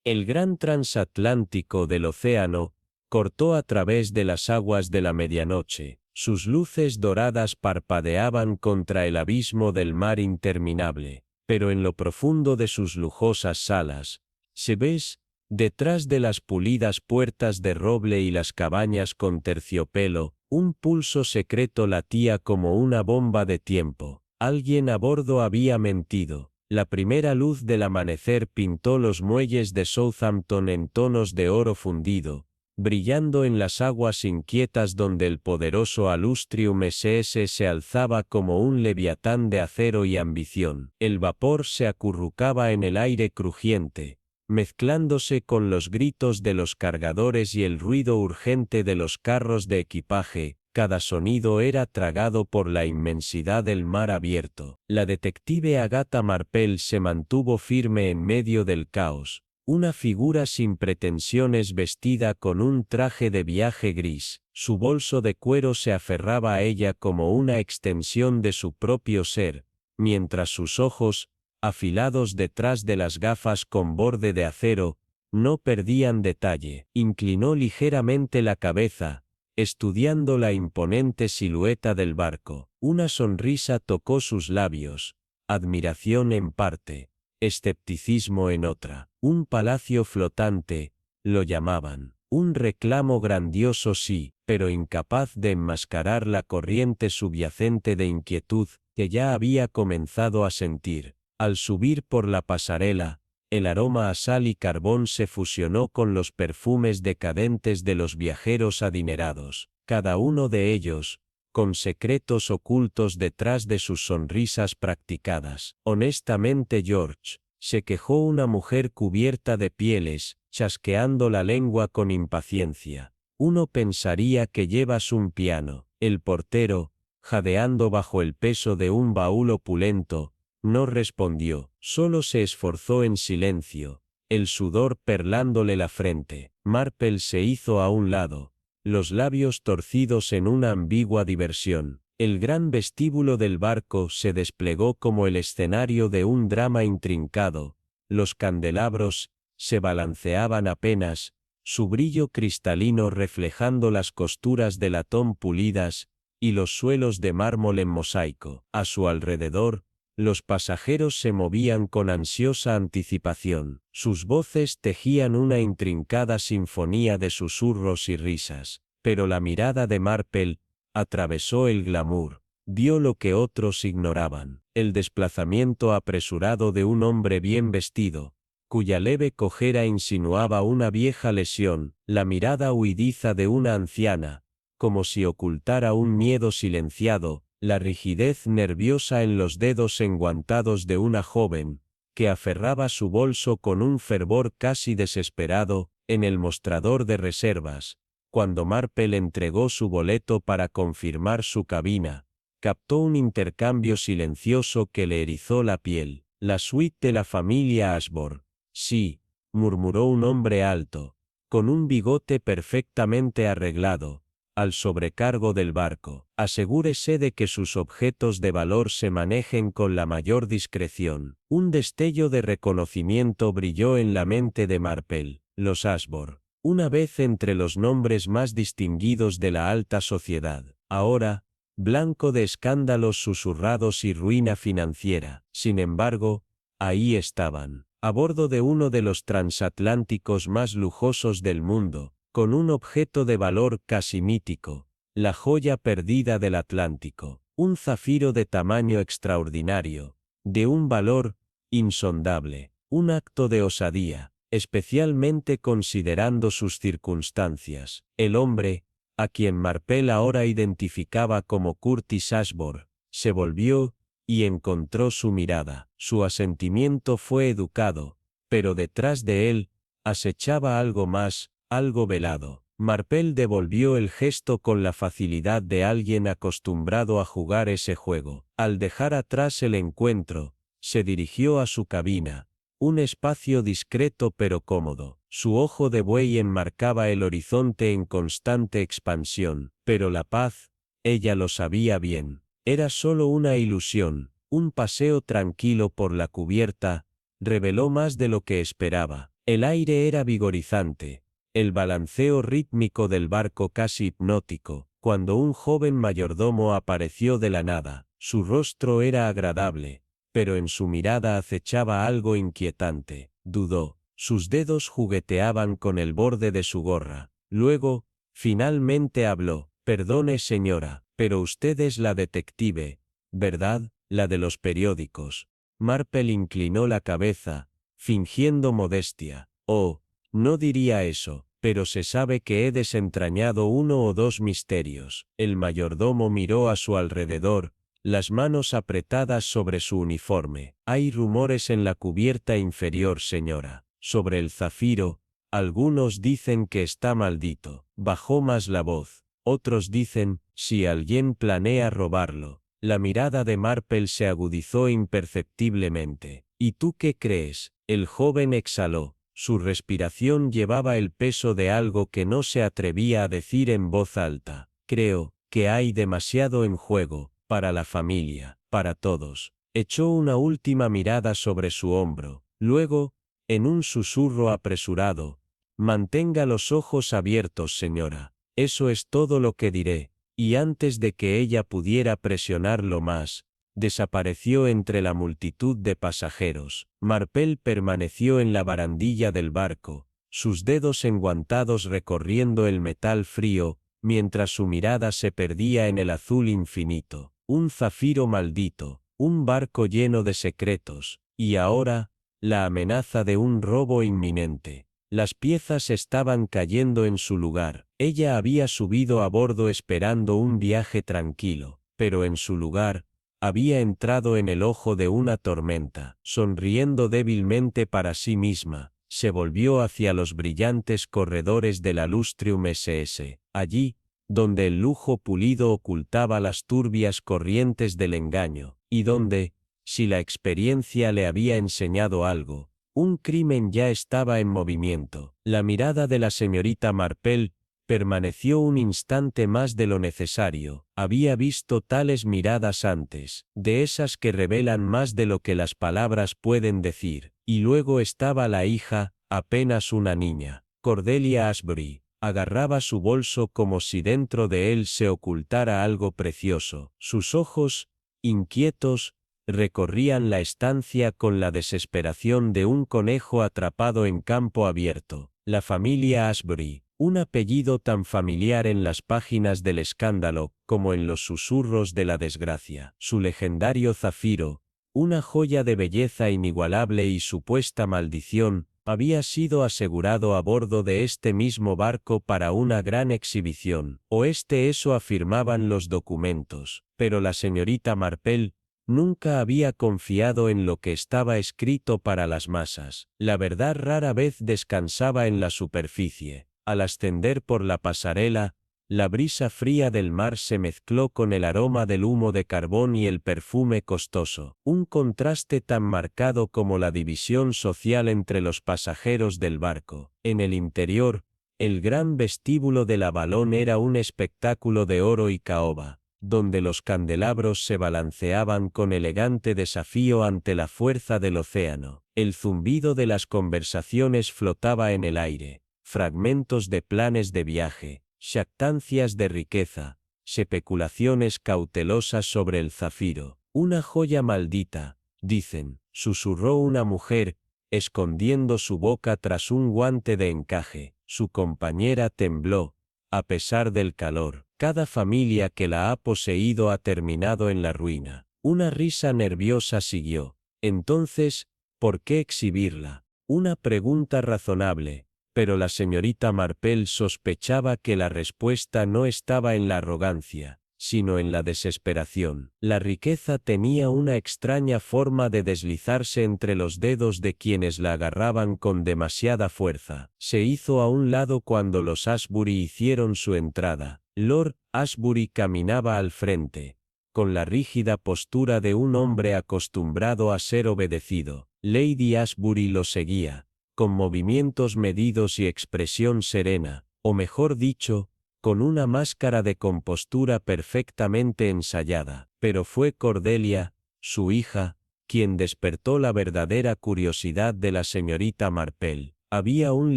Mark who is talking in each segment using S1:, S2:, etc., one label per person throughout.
S1: El gran transatlántico del océano cortó a través de las aguas de la medianoche. Sus luces doradas parpadeaban contra el abismo del mar interminable, pero en lo profundo de sus lujosas salas, se ves, detrás de las pulidas puertas de roble y las cabañas con terciopelo, un pulso secreto latía como una bomba de tiempo. Alguien a bordo había mentido. La primera luz del amanecer pintó los muelles de Southampton en tonos de oro fundido, brillando en las aguas inquietas donde el poderoso Alustrium SS se alzaba como un leviatán de acero y ambición. El vapor se acurrucaba en el aire crujiente, mezclándose con los gritos de los cargadores y el ruido urgente de los carros de equipaje. Cada sonido era tragado por la inmensidad del mar abierto. La detective Agatha Marpel se mantuvo firme en medio del caos, una figura sin pretensiones vestida con un traje de viaje gris. Su bolso de cuero se aferraba a ella como una extensión de su propio ser, mientras sus ojos, afilados detrás de las gafas con borde de acero, no perdían detalle. Inclinó ligeramente la cabeza, estudiando la imponente silueta del barco. Una sonrisa tocó sus labios, admiración en parte, escepticismo en otra. Un palacio flotante, lo llamaban. Un reclamo grandioso sí, pero incapaz de enmascarar la corriente subyacente de inquietud que ya había comenzado a sentir. Al subir por la pasarela, el aroma a sal y carbón se fusionó con los perfumes decadentes de los viajeros adinerados, cada uno de ellos, con secretos ocultos detrás de sus sonrisas practicadas. Honestamente, George, se quejó una mujer cubierta de pieles, chasqueando la lengua con impaciencia. Uno pensaría que llevas un piano. El portero, jadeando bajo el peso de un baúl opulento, no respondió, solo se esforzó en silencio, el sudor perlándole la frente. Marpel se hizo a un lado, los labios torcidos en una ambigua diversión. El gran vestíbulo del barco se desplegó como el escenario de un drama intrincado. Los candelabros se balanceaban apenas, su brillo cristalino reflejando las costuras de latón pulidas y los suelos de mármol en mosaico. A su alrededor, los pasajeros se movían con ansiosa anticipación. Sus voces tejían una intrincada sinfonía de susurros y risas, pero la mirada de Marpel atravesó el glamour, vio lo que otros ignoraban, el desplazamiento apresurado de un hombre bien vestido, cuya leve cojera insinuaba una vieja lesión, la mirada huidiza de una anciana, como si ocultara un miedo silenciado, la rigidez nerviosa en los dedos enguantados de una joven, que aferraba su bolso con un fervor casi desesperado, en el mostrador de reservas. Cuando Marpel entregó su boleto para confirmar su cabina, captó un intercambio silencioso que le erizó la piel. La suite de la familia Ashburn. Sí, murmuró un hombre alto, con un bigote perfectamente arreglado, al sobrecargo del barco. Asegúrese de que sus objetos de valor se manejen con la mayor discreción. Un destello de reconocimiento brilló en la mente de Marpel. Los Ashburn, una vez entre los nombres más distinguidos de la alta sociedad, ahora, blanco de escándalos susurrados y ruina financiera. Sin embargo, ahí estaban, a bordo de uno de los transatlánticos más lujosos del mundo, con un objeto de valor casi mítico, la joya perdida del Atlántico, un zafiro de tamaño extraordinario, de un valor insondable, un acto de osadía, especialmente considerando sus circunstancias. El hombre, a quien Marpel ahora identificaba como Curtis Ashburn, se volvió y encontró su mirada. Su asentimiento fue educado, pero detrás de él acechaba algo más, algo velado. Marpel devolvió el gesto con la facilidad de alguien acostumbrado a jugar ese juego. Al dejar atrás el encuentro, se dirigió a su cabina, un espacio discreto pero cómodo. Su ojo de buey enmarcaba el horizonte en constante expansión, pero la paz, ella lo sabía bien, era solo una ilusión. Un paseo tranquilo por la cubierta reveló más de lo que esperaba. El aire era vigorizante, el balanceo rítmico del barco casi hipnótico, cuando un joven mayordomo apareció de la nada. Su rostro era agradable, pero en su mirada acechaba algo inquietante. Dudó. Sus dedos jugueteaban con el borde de su gorra. Luego, finalmente habló. Perdone, señora, pero usted es la detective, ¿verdad? La de los periódicos. Marple inclinó la cabeza, fingiendo modestia. Oh, no diría eso, pero se sabe que he desentrañado uno o dos misterios. El mayordomo miró a su alrededor, las manos apretadas sobre su uniforme. Hay rumores en la cubierta inferior, señora. Sobre el zafiro, algunos dicen que está maldito. Bajó más la voz. Otros dicen, si alguien planea robarlo. La mirada de Marple se agudizó imperceptiblemente. ¿Y tú qué crees? El joven exhaló. Su respiración llevaba el peso de algo que no se atrevía a decir en voz alta. Creo que hay demasiado en juego, para la familia, para todos. Echó una última mirada sobre su hombro. Luego, en un susurro apresurado, mantenga los ojos abiertos, señora. Eso es todo lo que diré. Y antes de que ella pudiera presionarlo más, desapareció entre la multitud de pasajeros. Marple permaneció en la barandilla del barco, sus dedos enguantados recorriendo el metal frío, mientras su mirada se perdía en el azul infinito. Un zafiro maldito, un barco lleno de secretos, y ahora, la amenaza de un robo inminente. Las piezas estaban cayendo en su lugar. Ella había subido a bordo esperando un viaje tranquilo, pero en su lugar, había entrado en el ojo de una tormenta. Sonriendo débilmente para sí misma, se volvió hacia los brillantes corredores del Alustrium SS. Allí, donde el lujo pulido ocultaba las turbias corrientes del engaño, y donde, si la experiencia le había enseñado algo, un crimen ya estaba en movimiento. La mirada de la señorita Marple permaneció un instante más de lo necesario. Había visto tales miradas antes, de esas que revelan más de lo que las palabras pueden decir. Y luego estaba la hija, apenas una niña. Cordelia Ashbury agarraba su bolso como si dentro de él se ocultara algo precioso. Sus ojos, inquietos, recorrían la estancia con la desesperación de un conejo atrapado en campo abierto. La familia Ashbury, un apellido tan familiar en las páginas del escándalo como en los susurros de la desgracia. Su legendario zafiro, una joya de belleza inigualable y supuesta maldición, había sido asegurado a bordo de este mismo barco para una gran exhibición. Eso afirmaban los documentos, pero la señorita Marple nunca había confiado en lo que estaba escrito para las masas. La verdad rara vez descansaba en la superficie. Al ascender por la pasarela, la brisa fría del mar se mezcló con el aroma del humo de carbón y el perfume costoso, un contraste tan marcado como la división social entre los pasajeros del barco. En el interior, el gran vestíbulo del Avalon era un espectáculo de oro y caoba, donde los candelabros se balanceaban con elegante desafío ante la fuerza del océano. El zumbido de las conversaciones flotaba en el aire, fragmentos de planes de viaje, jactancias de riqueza, especulaciones cautelosas sobre el zafiro. Una joya maldita, dicen, susurró una mujer, escondiendo su boca tras un guante de encaje. Su compañera tembló, a pesar del calor. Cada familia que la ha poseído ha terminado en la ruina. Una risa nerviosa siguió. Entonces, ¿por qué exhibirla? Una pregunta razonable, pero la señorita Marple sospechaba que la respuesta no estaba en la arrogancia, sino en la desesperación. La riqueza tenía una extraña forma de deslizarse entre los dedos de quienes la agarraban con demasiada fuerza. Se hizo a un lado cuando los Ashbury hicieron su entrada. Lord Ashbury caminaba al frente, con la rígida postura de un hombre acostumbrado a ser obedecido. Lady Ashbury lo seguía, con movimientos medidos y expresión serena, o mejor dicho, con una máscara de compostura perfectamente ensayada. Pero fue Cordelia, su hija, quien despertó la verdadera curiosidad de la señorita Marple. Había un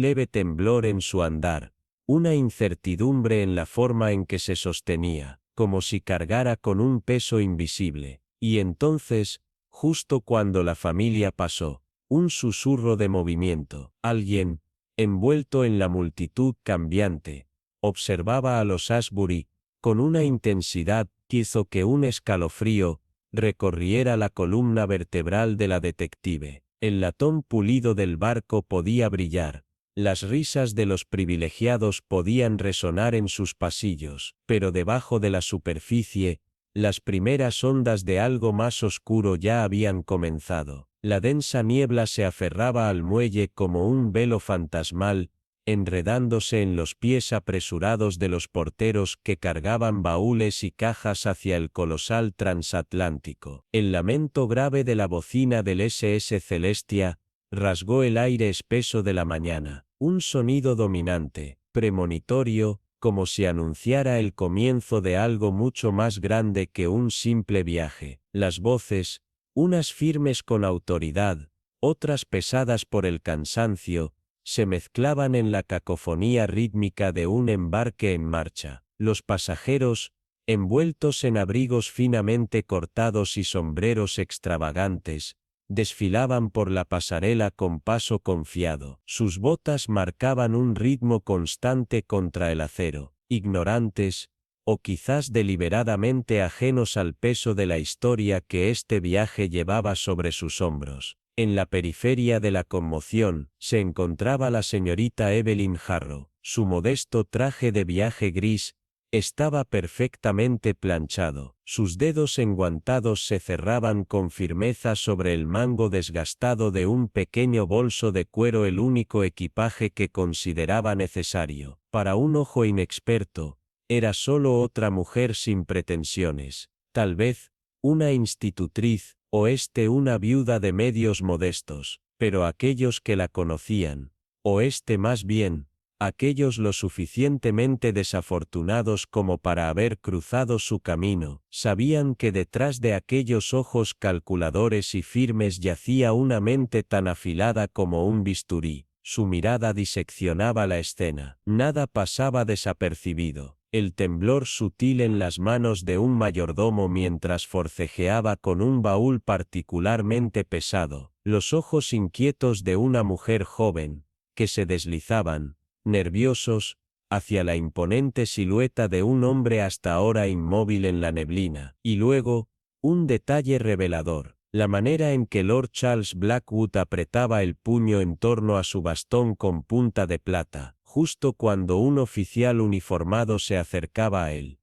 S1: leve temblor en su andar, una incertidumbre en la forma en que se sostenía, como si cargara con un peso invisible. Y entonces, justo cuando la familia pasó, un susurro de movimiento. Alguien, envuelto en la multitud cambiante, observaba a los Ashbury con una intensidad que hizo que un escalofrío recorriera la columna vertebral de la detective. El latón pulido del barco podía brillar. Las risas de los privilegiados podían resonar en sus pasillos, pero debajo de la superficie, las primeras ondas de algo más oscuro ya habían comenzado. La densa niebla se aferraba al muelle como un velo fantasmal, enredándose en los pies apresurados de los porteros que cargaban baúles y cajas hacia el colosal transatlántico. El lamento grave de la bocina del SS Celestia rasgó el aire espeso de la mañana, un sonido dominante, premonitorio, como si anunciara el comienzo de algo mucho más grande que un simple viaje. Las voces, unas firmes con autoridad, otras pesadas por el cansancio, se mezclaban en la cacofonía rítmica de un embarque en marcha. Los pasajeros, envueltos en abrigos finamente cortados y sombreros extravagantes, desfilaban por la pasarela con paso confiado. Sus botas marcaban un ritmo constante contra el acero, ignorantes, o quizás deliberadamente ajenos al peso de la historia que este viaje llevaba sobre sus hombros. En la periferia de la conmoción, se encontraba la señorita Evelyn Harrow. Su modesto traje de viaje gris estaba perfectamente planchado. Sus dedos enguantados se cerraban con firmeza sobre el mango desgastado de un pequeño bolso de cuero, el único equipaje que consideraba necesario. Para un ojo inexperto, era solo otra mujer sin pretensiones, tal vez una institutriz, o una viuda de medios modestos, pero aquellos que la conocían, o más bien, aquellos lo suficientemente desafortunados como para haber cruzado su camino, sabían que detrás de aquellos ojos calculadores y firmes yacía una mente tan afilada como un bisturí. Su mirada diseccionaba la escena. Nada pasaba desapercibido. El temblor sutil en las manos de un mayordomo mientras forcejeaba con un baúl particularmente pesado, los ojos inquietos de una mujer joven, que se deslizaban, nerviosos, hacia la imponente silueta de un hombre hasta ahora inmóvil en la neblina. Y luego, un detalle revelador. La manera en que Lord Charles Blackwood apretaba el puño en torno a su bastón con punta de plata, justo cuando un oficial uniformado se acercaba a él.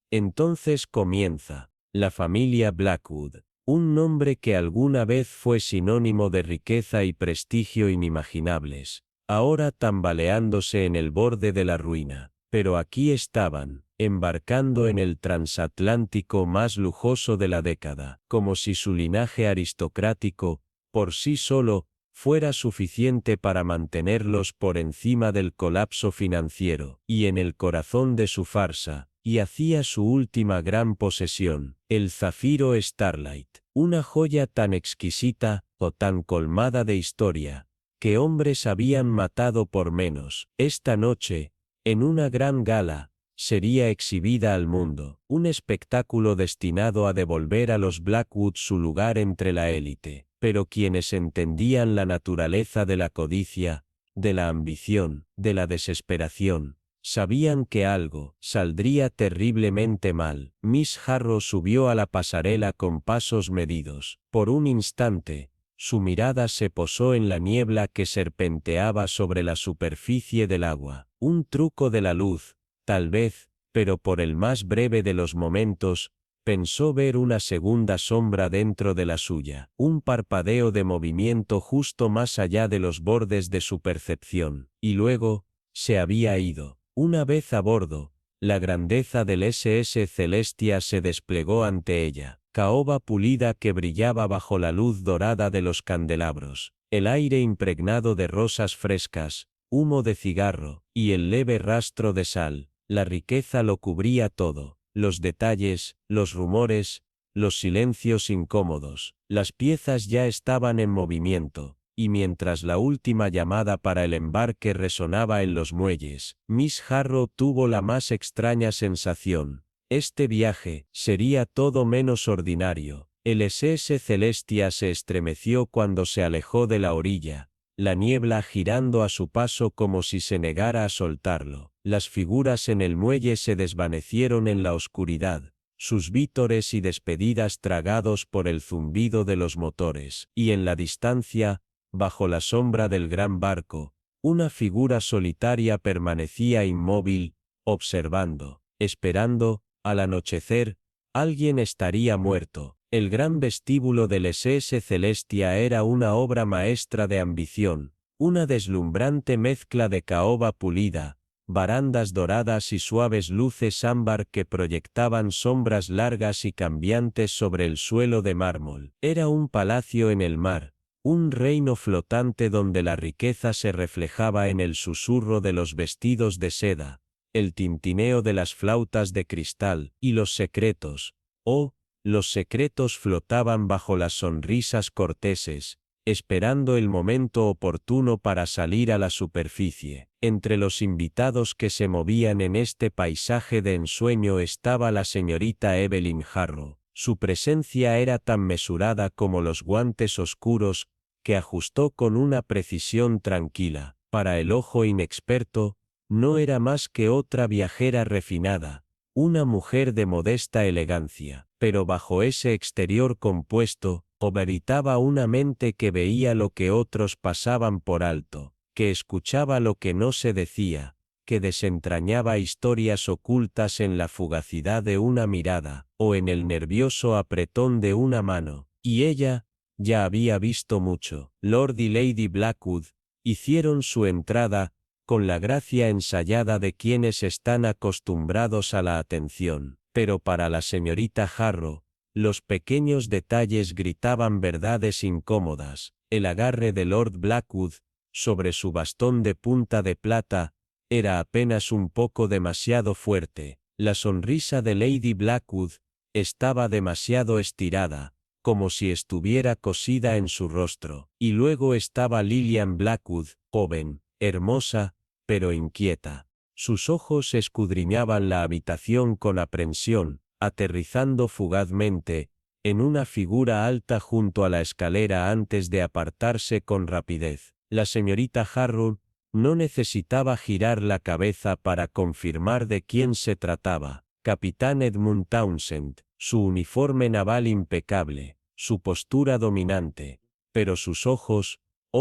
S1: Entonces comienza. La familia Blackwood. Un nombre que alguna vez fue sinónimo de riqueza y prestigio inimaginables, ahora tambaleándose en el borde de la ruina. Pero aquí estaban, embarcando en el transatlántico más lujoso de la década, como si su linaje aristocrático, por sí solo, fuera suficiente para mantenerlos por encima del colapso financiero, y en el corazón de su farsa, y hacía su última gran posesión, el zafiro Starlight, una joya tan exquisita, o tan colmada de historia, que hombres habían matado por menos. Esta noche, en una gran gala, sería exhibida al mundo, un espectáculo destinado a devolver a los Blackwood su lugar entre la élite. Pero quienes entendían la naturaleza de la codicia, de la ambición, de la desesperación, sabían que algo saldría terriblemente mal. Miss Harrow subió a la pasarela con pasos medidos. Por un instante, su mirada se posó en la niebla que serpenteaba sobre la superficie del agua. Un truco de la luz, tal vez, pero por el más breve de los momentos, pensó ver una segunda sombra dentro de la suya, un parpadeo de movimiento justo más allá de los bordes de su percepción, y luego, se había ido. Una vez a bordo, la grandeza del SS Celestia se desplegó ante ella, caoba pulida que brillaba bajo la luz dorada de los candelabros, el aire impregnado de rosas frescas, humo de cigarro, y el leve rastro de sal. La riqueza lo cubría todo, los detalles, los rumores, los silencios incómodos. Las piezas ya estaban en movimiento, y mientras la última llamada para el embarque resonaba en los muelles, Miss Harrow tuvo la más extraña sensación. Este viaje sería todo menos ordinario. El SS Celestia se estremeció cuando se alejó de la orilla, la niebla girando a su paso como si se negara a soltarlo. Las figuras en el muelle se desvanecieron en la oscuridad, sus vítores y despedidas tragados por el zumbido de los motores, y en la distancia, bajo la sombra del gran barco, una figura solitaria permanecía inmóvil, observando, esperando. Al anochecer, alguien estaría muerto. El gran vestíbulo del SS Celestia era una obra maestra de ambición, una deslumbrante mezcla de caoba pulida, barandas doradas y suaves luces ámbar que proyectaban sombras largas y cambiantes sobre el suelo de mármol. Era un palacio en el mar, un reino flotante donde la riqueza se reflejaba en el susurro de los vestidos de seda, el tintineo de las flautas de cristal, y los secretos, los secretos flotaban bajo las sonrisas corteses, esperando el momento oportuno para salir a la superficie. Entre los invitados que se movían en este paisaje de ensueño estaba la señorita Evelyn Harrow. Su presencia era tan mesurada como los guantes oscuros, que ajustó con una precisión tranquila. Para el ojo inexperto, no era más que otra viajera refinada, una mujer de modesta elegancia, pero bajo ese exterior compuesto, oberitaba una mente que veía lo que otros pasaban por alto, que escuchaba lo que no se decía, que desentrañaba historias ocultas en la fugacidad de una mirada, o en el nervioso apretón de una mano, y ella, ya había visto mucho. Lord y Lady Blackwood hicieron su entrada, con la gracia ensayada de quienes están acostumbrados a la atención, pero para la señorita Harrow, los pequeños detalles gritaban verdades incómodas. El agarre de Lord Blackwood, sobre su bastón de punta de plata, era apenas un poco demasiado fuerte. La sonrisa de Lady Blackwood estaba demasiado estirada, como si estuviera cosida en su rostro. Y luego estaba Lillian Blackwood, joven, hermosa, pero inquieta. Sus ojos escudriñaban la habitación con aprensión, aterrizando fugazmente en una figura alta junto a la escalera antes de apartarse con rapidez. La señorita Harrow no necesitaba girar la cabeza para confirmar de quién se trataba. Capitán Edmund Townsend, su uniforme naval impecable, su postura dominante, pero sus ojos,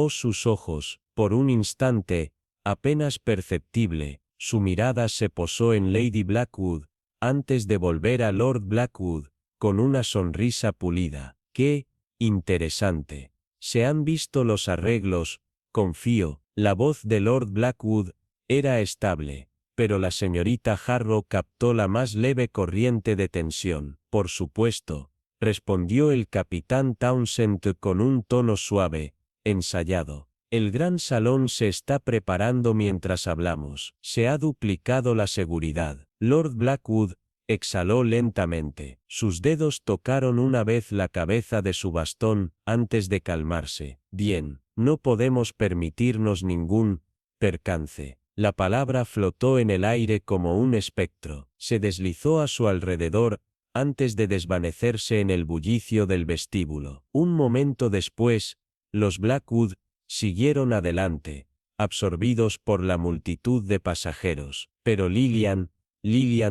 S1: sus ojos, por un instante, apenas perceptible, su mirada se posó en Lady Blackwood, antes de volver a Lord Blackwood, con una sonrisa pulida. ¡Qué interesante! Se han visto los arreglos, confío. La voz de Lord Blackwood era estable, pero la señorita Harrow captó la más leve corriente de tensión. Por supuesto, respondió el capitán Townsend con un tono suave, ensayado. El gran salón se está preparando mientras hablamos. Se ha duplicado la seguridad. Lord Blackwood exhaló lentamente. Sus dedos tocaron una vez la cabeza de su bastón, antes de calmarse. Bien, no podemos permitirnos ningún percance. La palabra flotó en el aire como un espectro. Se deslizó a su alrededor, antes de desvanecerse en el bullicio del vestíbulo. Un momento después, los Blackwood siguieron adelante, absorbidos por la multitud de pasajeros. Pero Lillian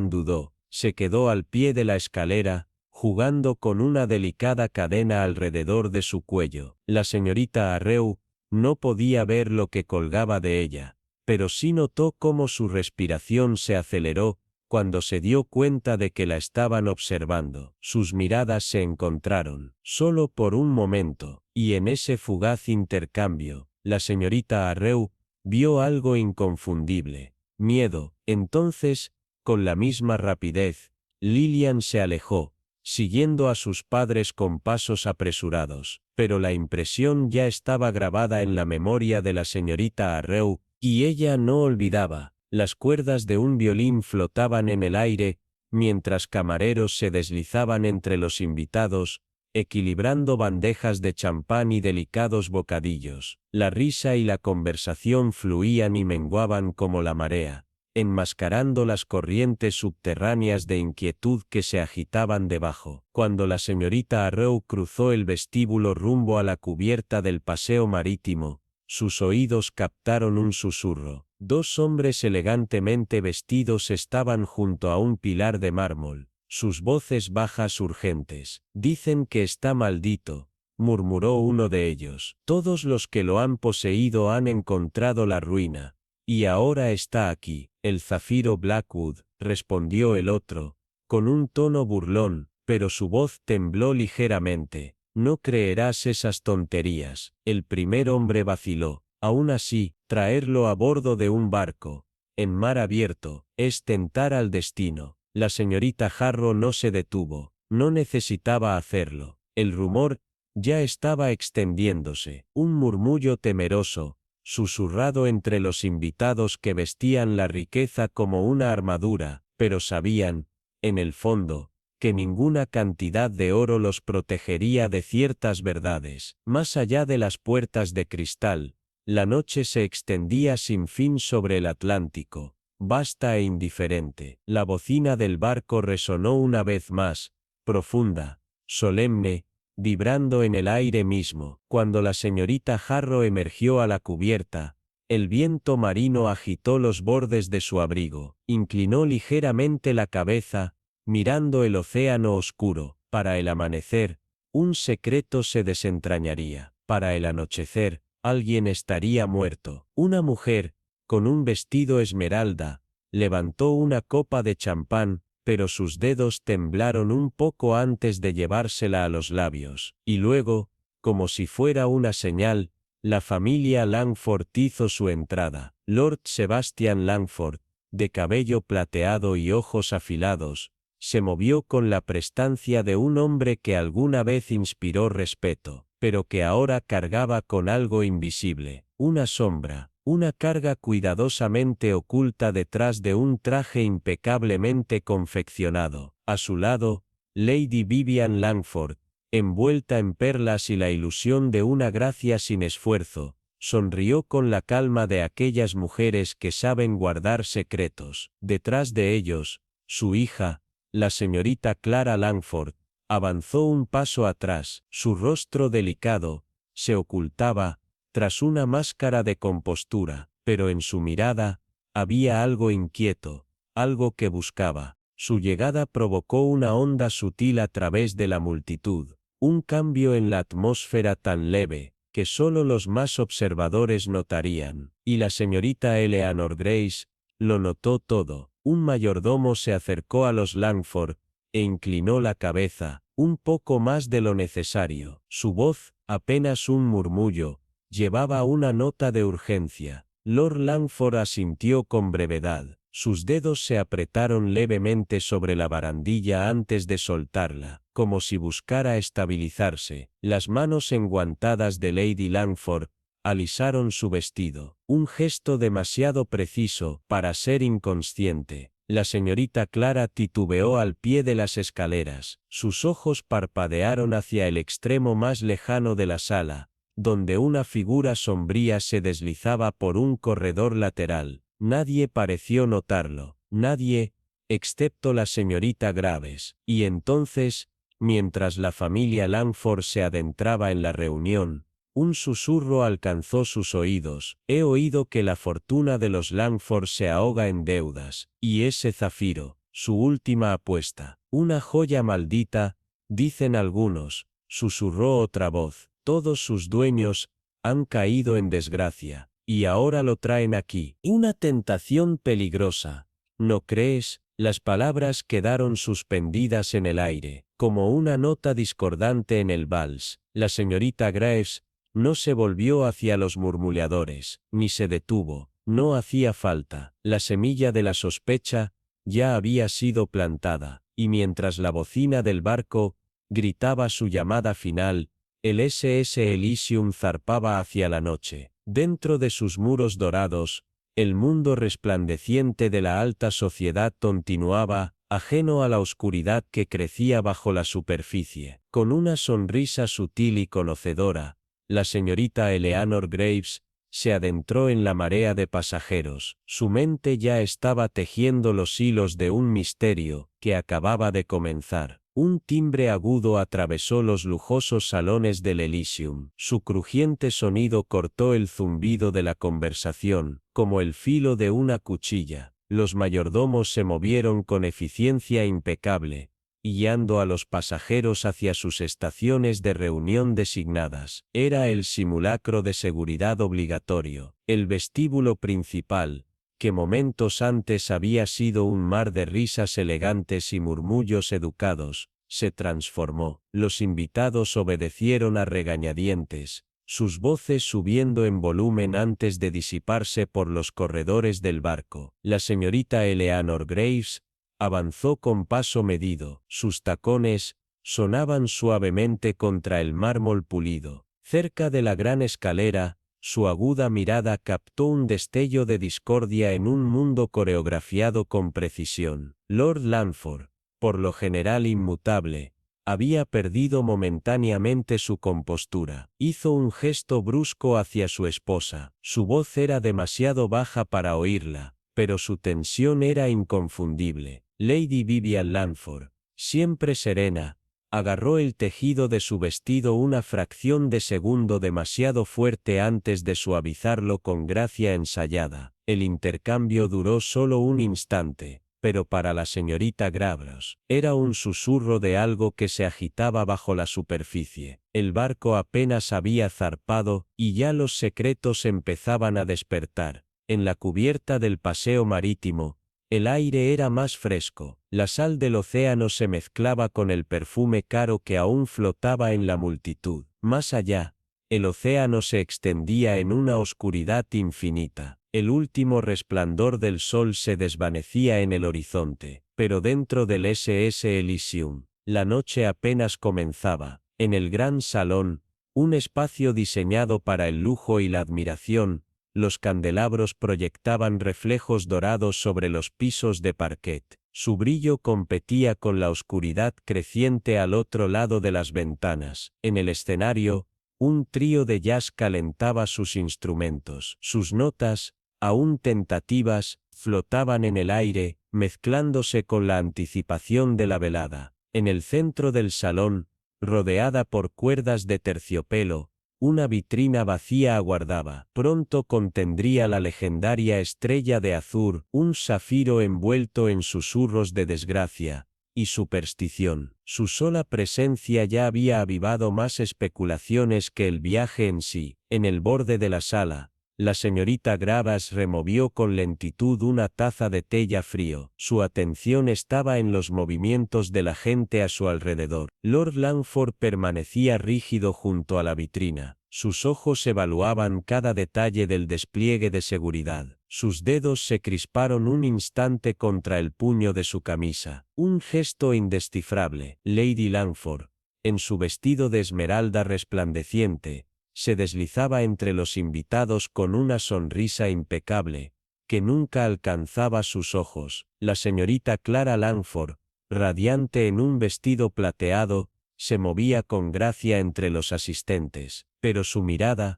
S1: dudó. Se quedó al pie de la escalera, jugando con una delicada cadena alrededor de su cuello. La señorita Harrow no podía ver lo que colgaba de ella, pero sí notó cómo su respiración se aceleró cuando se dio cuenta de que la estaban observando. Sus miradas se encontraron, solo por un momento, y en ese fugaz intercambio, la señorita Harrow vio algo inconfundible: miedo. Entonces, con la misma rapidez, Lillian se alejó, siguiendo a sus padres con pasos apresurados, pero la impresión ya estaba grabada en la memoria de la señorita Harrow, y ella no olvidaba. Las cuerdas de un violín flotaban en el aire, mientras camareros se deslizaban entre los invitados, equilibrando bandejas de champán y delicados bocadillos. La risa y la conversación fluían y menguaban como la marea, enmascarando las corrientes subterráneas de inquietud que se agitaban debajo. Cuando la señorita Arrow cruzó el vestíbulo rumbo a la cubierta del paseo marítimo, sus oídos captaron un susurro. Dos hombres elegantemente vestidos estaban junto a un pilar de mármol, sus voces bajas urgentes. «Dicen que está maldito», murmuró uno de ellos. «Todos los que lo han poseído han encontrado la ruina. Y ahora está aquí». «El zafiro Blackwood», respondió el otro, con un tono burlón, pero su voz tembló ligeramente. «No creerás esas tonterías». El primer hombre vaciló. Aún así, traerlo a bordo de un barco, en mar abierto, es tentar al destino. La señorita Harrow no se detuvo, no necesitaba hacerlo. El rumor ya estaba extendiéndose. Un murmullo temeroso, susurrado entre los invitados que vestían la riqueza como una armadura, pero sabían, en el fondo, que ninguna cantidad de oro los protegería de ciertas verdades. Más allá de las puertas de cristal, la noche se extendía sin fin sobre el Atlántico, vasta e indiferente. La bocina del barco resonó una vez más, profunda, solemne, vibrando en el aire mismo. Cuando la señorita Harrow emergió a la cubierta, el viento marino agitó los bordes de su abrigo, inclinó ligeramente la cabeza, mirando el océano oscuro. Para el amanecer, un secreto se desentrañaría. Para el anochecer, alguien estaría muerto. Una mujer, con un vestido esmeralda, levantó una copa de champán, pero sus dedos temblaron un poco antes de llevársela a los labios. Y luego, como si fuera una señal, la familia Langford hizo su entrada. Lord Sebastian Langford, de cabello plateado y ojos afilados, se movió con la prestancia de un hombre que alguna vez inspiró respeto, pero que ahora cargaba con algo invisible, una sombra, una carga cuidadosamente oculta detrás de un traje impecablemente confeccionado. A su lado, Lady Vivian Langford, envuelta en perlas y la ilusión de una gracia sin esfuerzo, sonrió con la calma de aquellas mujeres que saben guardar secretos. Detrás de ellos, su hija, la señorita Clara Langford, avanzó un paso atrás. Su rostro delicado se ocultaba tras una máscara de compostura, pero en su mirada había algo inquieto, algo que buscaba. Su llegada provocó una onda sutil a través de la multitud, un cambio en la atmósfera tan leve que solo los más observadores notarían, y la señorita Eleanor Grace lo notó todo. Un mayordomo se acercó a los Langford e inclinó la cabeza, un poco más de lo necesario. Su voz, apenas un murmullo, llevaba una nota de urgencia. Lord Langford asintió con brevedad. Sus dedos se apretaron levemente sobre la barandilla antes de soltarla, como si buscara estabilizarse. Las manos enguantadas de Lady Langford alisaron su vestido, un gesto demasiado preciso para ser inconsciente. La señorita Clara titubeó al pie de las escaleras, sus ojos parpadearon hacia el extremo más lejano de la sala, donde una figura sombría se deslizaba por un corredor lateral. Nadie pareció notarlo, nadie, excepto la señorita Graves, y entonces, mientras la familia Langford se adentraba en la reunión, un susurro alcanzó sus oídos. «He oído que la fortuna de los Langford se ahoga en deudas, y ese zafiro, su última apuesta, una joya maldita, dicen algunos», susurró otra voz. «Todos sus dueños han caído en desgracia, y ahora lo traen aquí. Una tentación peligrosa, ¿no crees?». Las palabras quedaron suspendidas en el aire, como una nota discordante en el vals. La señorita Graves no se volvió hacia los murmuradores, ni se detuvo. No hacía falta. La semilla de la sospecha ya había sido plantada, y mientras la bocina del barco gritaba su llamada final, el SS Elysium zarpaba hacia la noche. Dentro de sus muros dorados, el mundo resplandeciente de la alta sociedad continuaba ajeno a la oscuridad que crecía bajo la superficie. Con una sonrisa sutil y conocedora, la señorita Eleanor Graves se adentró en la marea de pasajeros. Su mente ya estaba tejiendo los hilos de un misterio que acababa de comenzar. Un timbre agudo atravesó los lujosos salones del Elysium. Su crujiente sonido cortó el zumbido de la conversación, como el filo de una cuchilla. Los mayordomos se movieron con eficiencia impecable, guiando a los pasajeros hacia sus estaciones de reunión designadas. Era el simulacro de seguridad obligatorio. El vestíbulo principal, que momentos antes había sido un mar de risas elegantes y murmullos educados, se transformó. Los invitados obedecieron a regañadientes, sus voces subiendo en volumen antes de disiparse por los corredores del barco. La señorita Eleanor Graves avanzó con paso medido. Sus tacones sonaban suavemente contra el mármol pulido. Cerca de la gran escalera, su aguda mirada captó un destello de discordia en un mundo coreografiado con precisión. Lord Langford, por lo general inmutable, había perdido momentáneamente su compostura. Hizo un gesto brusco hacia su esposa. Su voz era demasiado baja para oírla, pero su tensión era inconfundible. Lady Vivian Langford, siempre serena, agarró el tejido de su vestido una fracción de segundo demasiado fuerte antes de suavizarlo con gracia ensayada. El intercambio duró solo un instante, pero para la señorita Graves era un susurro de algo que se agitaba bajo la superficie. El barco apenas había zarpado, y ya los secretos empezaban a despertar. En la cubierta del paseo marítimo, el aire era más fresco. La sal del océano se mezclaba con el perfume caro que aún flotaba en la multitud. Más allá, el océano se extendía en una oscuridad infinita. El último resplandor del sol se desvanecía en el horizonte, pero dentro del SS Elysium, la noche apenas comenzaba. En el gran salón, un espacio diseñado para el lujo y la admiración, los candelabros proyectaban reflejos dorados sobre los pisos de parquet. Su brillo competía con la oscuridad creciente al otro lado de las ventanas. En el escenario, un trío de jazz calentaba sus instrumentos. Sus notas, aún tentativas, flotaban en el aire, mezclándose con la anticipación de la velada. En el centro del salón, rodeada por cuerdas de terciopelo, una vitrina vacía aguardaba. Pronto contendría la legendaria estrella de azur, un zafiro envuelto en susurros de desgracia y superstición. Su sola presencia ya había avivado más especulaciones que el viaje en sí. En el borde de la sala, la señorita Graves removió con lentitud una taza de té ya frío. Su atención estaba en los movimientos de la gente a su alrededor. Lord Langford permanecía rígido junto a la vitrina. Sus ojos evaluaban cada detalle del despliegue de seguridad. Sus dedos se crisparon un instante contra el puño de su camisa. Un gesto indescifrable. Lady Langford, en su vestido de esmeralda resplandeciente, se deslizaba entre los invitados con una sonrisa impecable, que nunca alcanzaba sus ojos. La señorita Clara Langford, radiante en un vestido plateado, se movía con gracia entre los asistentes, pero su mirada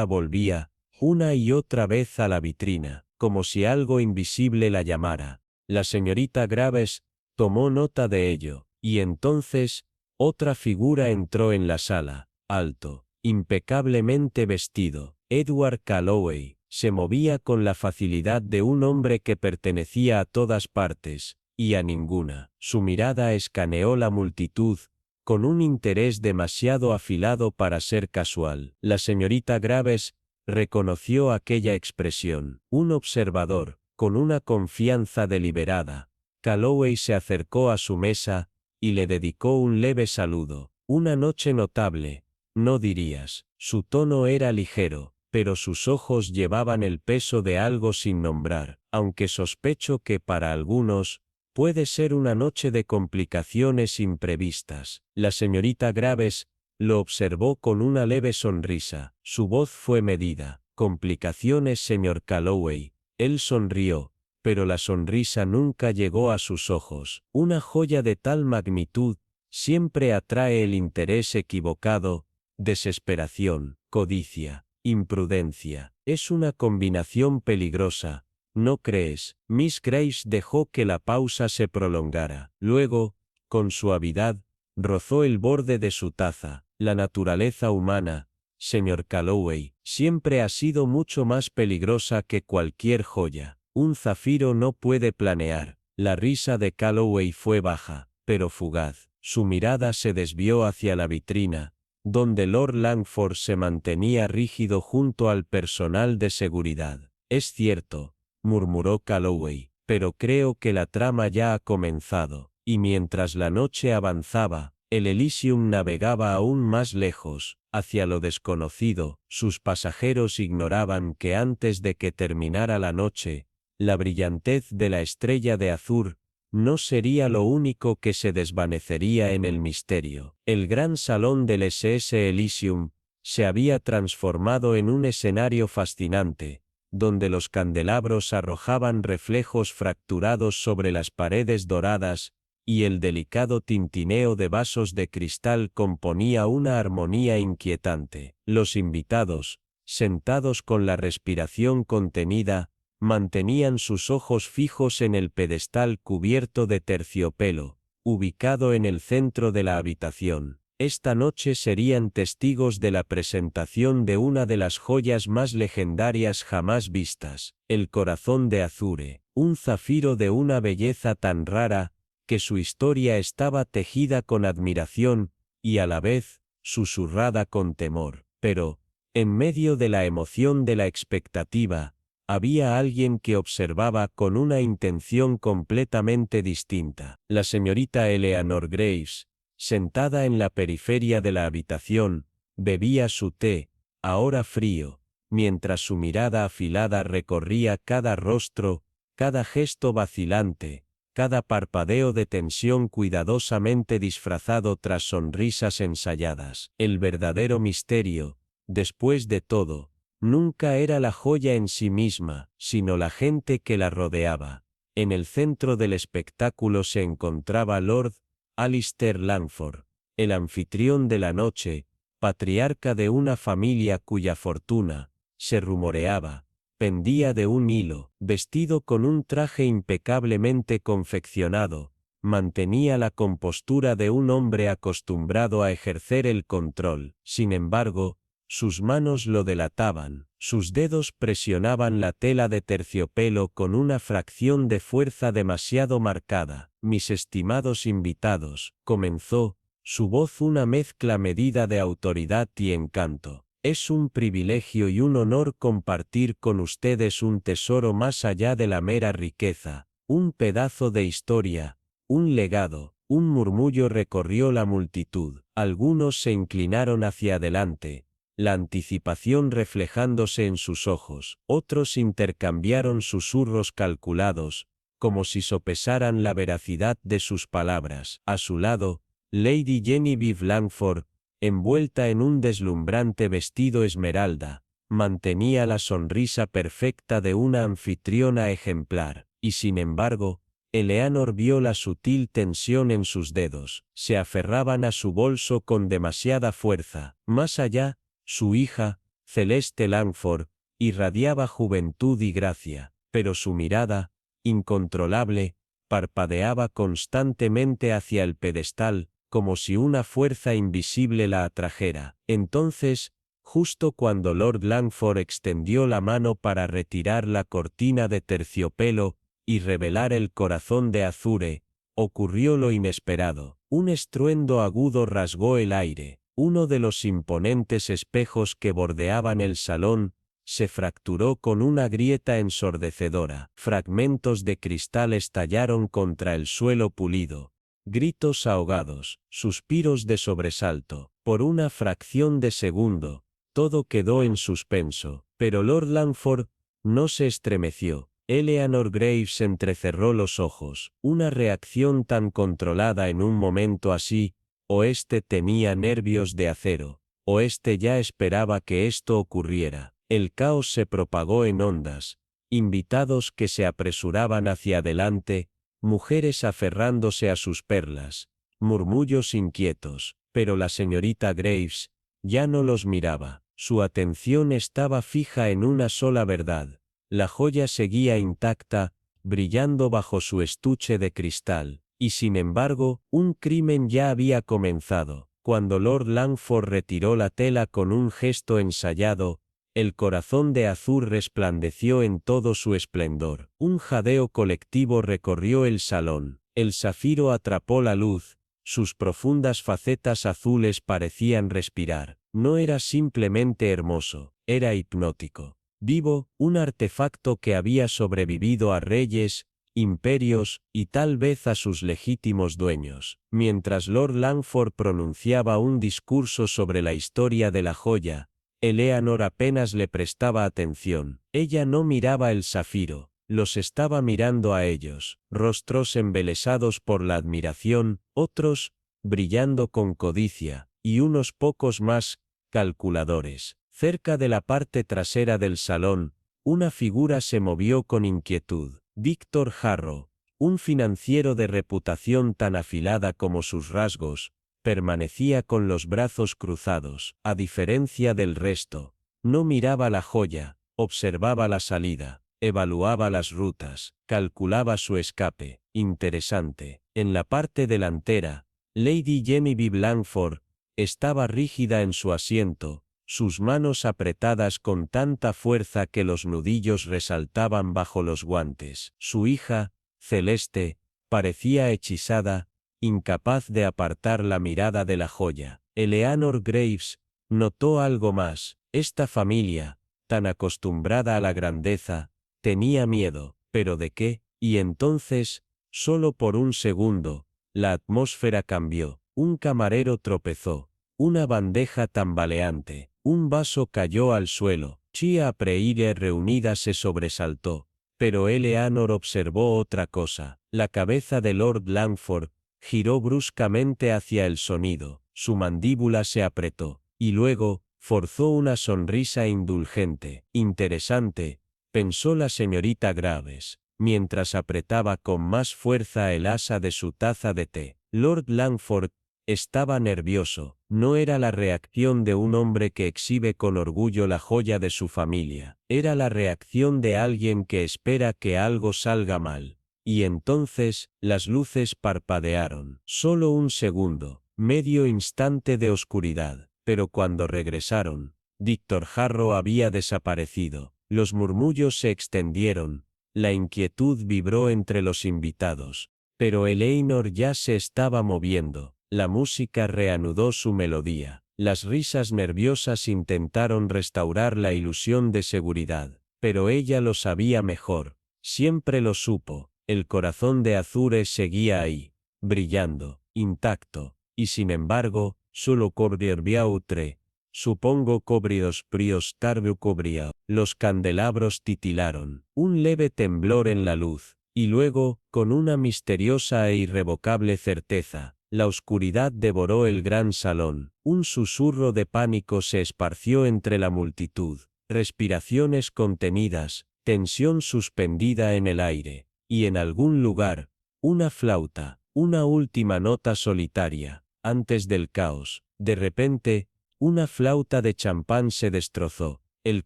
S1: volvía, una y otra vez a la vitrina, como si algo invisible la llamara. La señorita Graves tomó nota de ello, y entonces, otra figura entró en la sala, alto, impecablemente vestido. Edward Calloway se movía con la facilidad de un hombre que pertenecía a todas partes, y a ninguna. Su mirada escaneó la multitud, con un interés demasiado afilado para ser casual. La señorita Graves reconoció aquella expresión. Un observador, con una confianza deliberada. Calloway se acercó a su mesa, y le dedicó un leve saludo. Una noche notable, no dirías. Su tono era ligero, pero sus ojos llevaban el peso de algo sin nombrar, aunque sospecho que para algunos, puede ser una noche de complicaciones imprevistas. La señorita Graves lo observó con una leve sonrisa. Su voz fue medida. Complicaciones, señor Calloway. Él sonrió, pero la sonrisa nunca llegó a sus ojos. Una joya de tal magnitud siempre atrae el interés equivocado, desesperación, codicia, imprudencia. Es una combinación peligrosa, ¿no crees? Miss Grace dejó que la pausa se prolongara. Luego, con suavidad, rozó el borde de su taza. La naturaleza humana, señor Calloway, siempre ha sido mucho más peligrosa que cualquier joya. Un zafiro no puede planear. La risa de Calloway fue baja, pero fugaz. Su mirada se desvió hacia la vitrina, donde Lord Langford se mantenía rígido junto al personal de seguridad. Es cierto, murmuró Calloway, pero creo que la trama ya ha comenzado. Y mientras la noche avanzaba, el Elysium navegaba aún más lejos, hacia lo desconocido. Sus pasajeros ignoraban que antes de que terminara la noche, la brillantez de la estrella de azur no sería lo único que se desvanecería en el misterio. El gran salón del SS Elysium se había transformado en un escenario fascinante, donde los candelabros arrojaban reflejos fracturados sobre las paredes doradas, y el delicado tintineo de vasos de cristal componía una armonía inquietante. Los invitados, sentados con la respiración contenida, mantenían sus ojos fijos en el pedestal cubierto de terciopelo, ubicado en el centro de la habitación. Esta noche serían testigos de la presentación de una de las joyas más legendarias jamás vistas, el corazón de Azure, un zafiro de una belleza tan rara, que su historia estaba tejida con admiración, y a la vez, susurrada con temor. Pero, en medio de la emoción de la expectativa, había alguien que observaba con una intención completamente distinta. La señorita Eleanor Graves, sentada en la periferia de la habitación, bebía su té, ahora frío, mientras su mirada afilada recorría cada rostro, cada gesto vacilante, cada parpadeo de tensión cuidadosamente disfrazado tras sonrisas ensayadas. El verdadero misterio, después de todo, nunca era la joya en sí misma, sino la gente que la rodeaba. En el centro del espectáculo se encontraba Lord Alistair Langford, el anfitrión de la noche, patriarca de una familia cuya fortuna, se rumoreaba, pendía de un hilo. Vestido con un traje impecablemente confeccionado, mantenía la compostura de un hombre acostumbrado a ejercer el control. Sin embargo, sus manos lo delataban, sus dedos presionaban la tela de terciopelo con una fracción de fuerza demasiado marcada. Mis estimados invitados, comenzó, su voz una mezcla medida de autoridad y encanto. Es un privilegio y un honor compartir con ustedes un tesoro más allá de la mera riqueza, un pedazo de historia, un legado. Un murmullo recorrió la multitud. Algunos se inclinaron hacia adelante, la anticipación reflejándose en sus ojos. Otros intercambiaron susurros calculados, como si sopesaran la veracidad de sus palabras. A su lado, Lady Genevieve Langford, envuelta en un deslumbrante vestido esmeralda, mantenía la sonrisa perfecta de una anfitriona ejemplar, y sin embargo, Eleanor vio la sutil tensión en sus dedos. Se aferraban a su bolso con demasiada fuerza. Más allá, su hija, Celeste Langford, irradiaba juventud y gracia, pero su mirada, incontrolable, parpadeaba constantemente hacia el pedestal, como si una fuerza invisible la atrajera. Entonces, justo cuando Lord Langford extendió la mano para retirar la cortina de terciopelo y revelar el corazón de Azure, ocurrió lo inesperado. Un estruendo agudo rasgó el aire. Uno de los imponentes espejos que bordeaban el salón se fracturó con una grieta ensordecedora. Fragmentos de cristal estallaron contra el suelo pulido. Gritos ahogados, suspiros de sobresalto. Por una fracción de segundo, todo quedó en suspenso, pero Lord Langford no se estremeció. Eleanor Graves entrecerró los ojos. Una reacción tan controlada en un momento así, o este tenía nervios de acero, o este ya esperaba que esto ocurriera. El caos se propagó en ondas, invitados que se apresuraban hacia adelante, mujeres aferrándose a sus perlas, murmullos inquietos, pero la señorita Graves ya no los miraba. Su atención estaba fija en una sola verdad. La joya seguía intacta, brillando bajo su estuche de cristal, y sin embargo, un crimen ya había comenzado. Cuando Lord Langford retiró la tela con un gesto ensayado, el corazón de azur resplandeció en todo su esplendor. Un jadeo colectivo recorrió el salón. El zafiro atrapó la luz, sus profundas facetas azules parecían respirar. No era simplemente hermoso, era hipnótico. Vivo, un artefacto que había sobrevivido a reyes, imperios, y tal vez a sus legítimos dueños. Mientras Lord Langford pronunciaba un discurso sobre la historia de la joya, Eleanor apenas le prestaba atención. Ella no miraba el zafiro, los estaba mirando a ellos, rostros embelesados por la admiración, otros, brillando con codicia, y unos pocos más, calculadores. Cerca de la parte trasera del salón, una figura se movió con inquietud. Víctor Harrow, un financiero de reputación tan afilada como sus rasgos, permanecía con los brazos cruzados. A diferencia del resto, no miraba la joya, observaba la salida, evaluaba las rutas, calculaba su escape. Interesante. En la parte delantera, Lady Genevieve Langford estaba rígida en su asiento, sus manos apretadas con tanta fuerza que los nudillos resaltaban bajo los guantes. Su hija, Celeste, parecía hechizada, incapaz de apartar la mirada de la joya. Eleanor Graves notó algo más. Esta familia, tan acostumbrada a la grandeza, tenía miedo. ¿Pero de qué? Y entonces, solo por un segundo, la atmósfera cambió. Un camarero tropezó. Una bandeja tambaleante. Un vaso cayó al suelo. Chia Preire reunida se sobresaltó. Pero Eleanor observó otra cosa. La cabeza de Lord Langford giró bruscamente hacia el sonido. Su mandíbula se apretó. Y luego, forzó una sonrisa indulgente. Interesante, pensó la señorita Graves, mientras apretaba con más fuerza el asa de su taza de té. Lord Langford estaba nervioso. No era la reacción de un hombre que exhibe con orgullo la joya de su familia. Era la reacción de alguien que espera que algo salga mal. Y entonces, las luces parpadearon. Solo un segundo, medio instante de oscuridad. Pero cuando regresaron, Víctor Harrow había desaparecido. Los murmullos se extendieron. La inquietud vibró entre los invitados. Pero Eleanor ya se estaba moviendo. La música reanudó su melodía. Las risas nerviosas intentaron restaurar la ilusión de seguridad. Pero ella lo sabía mejor. Siempre lo supo. El corazón de Azure seguía ahí, brillando, intacto. Y sin embargo, solo cobría outre. Supongo cobrios prios tarde cobría. Los candelabros titilaron. Un leve temblor en la luz. Y luego, con una misteriosa e irrevocable certeza, la oscuridad devoró el gran salón. Un susurro de pánico se esparció entre la multitud. Respiraciones contenidas, tensión suspendida en el aire. Y en algún lugar, una flauta, una última nota solitaria. Antes del caos, de repente, una flauta de champán se destrozó. El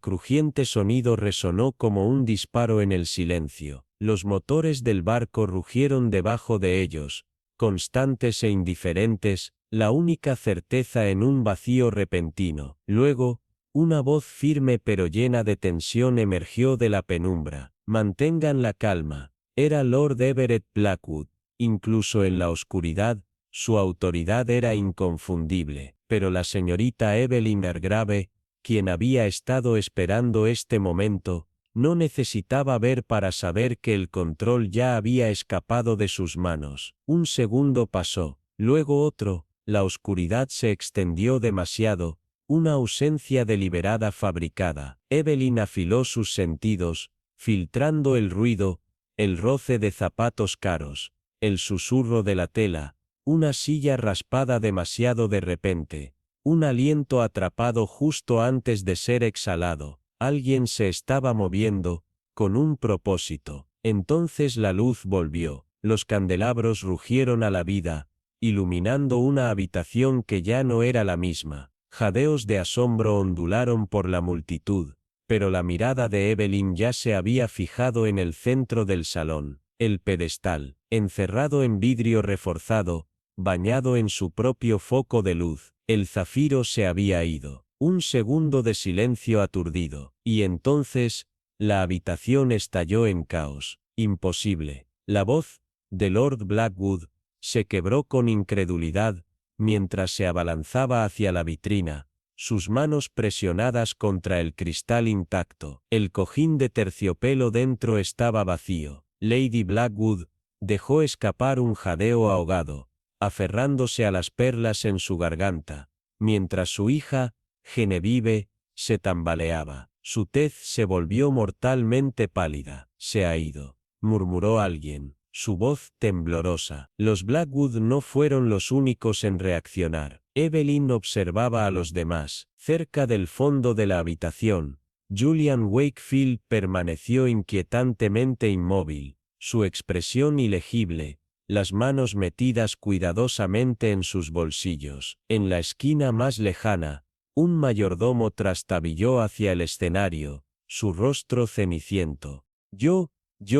S1: crujiente sonido resonó como un disparo en el silencio. Los motores del barco rugieron debajo de ellos, constantes e indiferentes, la única certeza en un vacío repentino. Luego, una voz firme pero llena de tensión emergió de la penumbra. Mantengan la calma. Era Lord Everett Blackwood. Incluso en la oscuridad, su autoridad era inconfundible. Pero la señorita Evelyn Argrave, quien había estado esperando este momento, no necesitaba ver para saber que el control ya había escapado de sus manos. Un segundo pasó, luego otro, la oscuridad se extendió demasiado, una ausencia deliberada fabricada. Evelyn afiló sus sentidos, filtrando el ruido, el roce de zapatos caros, el susurro de la tela, una silla raspada demasiado de repente, un aliento atrapado justo antes de ser exhalado. Alguien se estaba moviendo, con un propósito. Entonces la luz volvió, los candelabros rugieron a la vida, iluminando una habitación que ya no era la misma. Jadeos de asombro ondularon por la multitud, pero la mirada de Evelyn ya se había fijado en el centro del salón, el pedestal, encerrado en vidrio reforzado, bañado en su propio foco de luz. El zafiro se había ido. Un segundo de silencio aturdido, y entonces, la habitación estalló en caos. Imposible. La voz de Lord Blackwood se quebró con incredulidad, mientras se abalanzaba hacia la vitrina, sus manos presionadas contra el cristal intacto. El cojín de terciopelo dentro estaba vacío. Lady Blackwood dejó escapar un jadeo ahogado, aferrándose a las perlas en su garganta, mientras su hija, Genevieve, se tambaleaba. Su tez se volvió mortalmente pálida. Se ha ido, murmuró alguien, su voz temblorosa. Los Blackwood no fueron los únicos en reaccionar. Evelyn observaba a los demás. Cerca del fondo de la habitación, Julian Wakefield permaneció inquietantemente inmóvil, su expresión ilegible, las manos metidas cuidadosamente en sus bolsillos. En la esquina más lejana, un mayordomo trastabilló hacia el escenario, su rostro ceniciento. Yo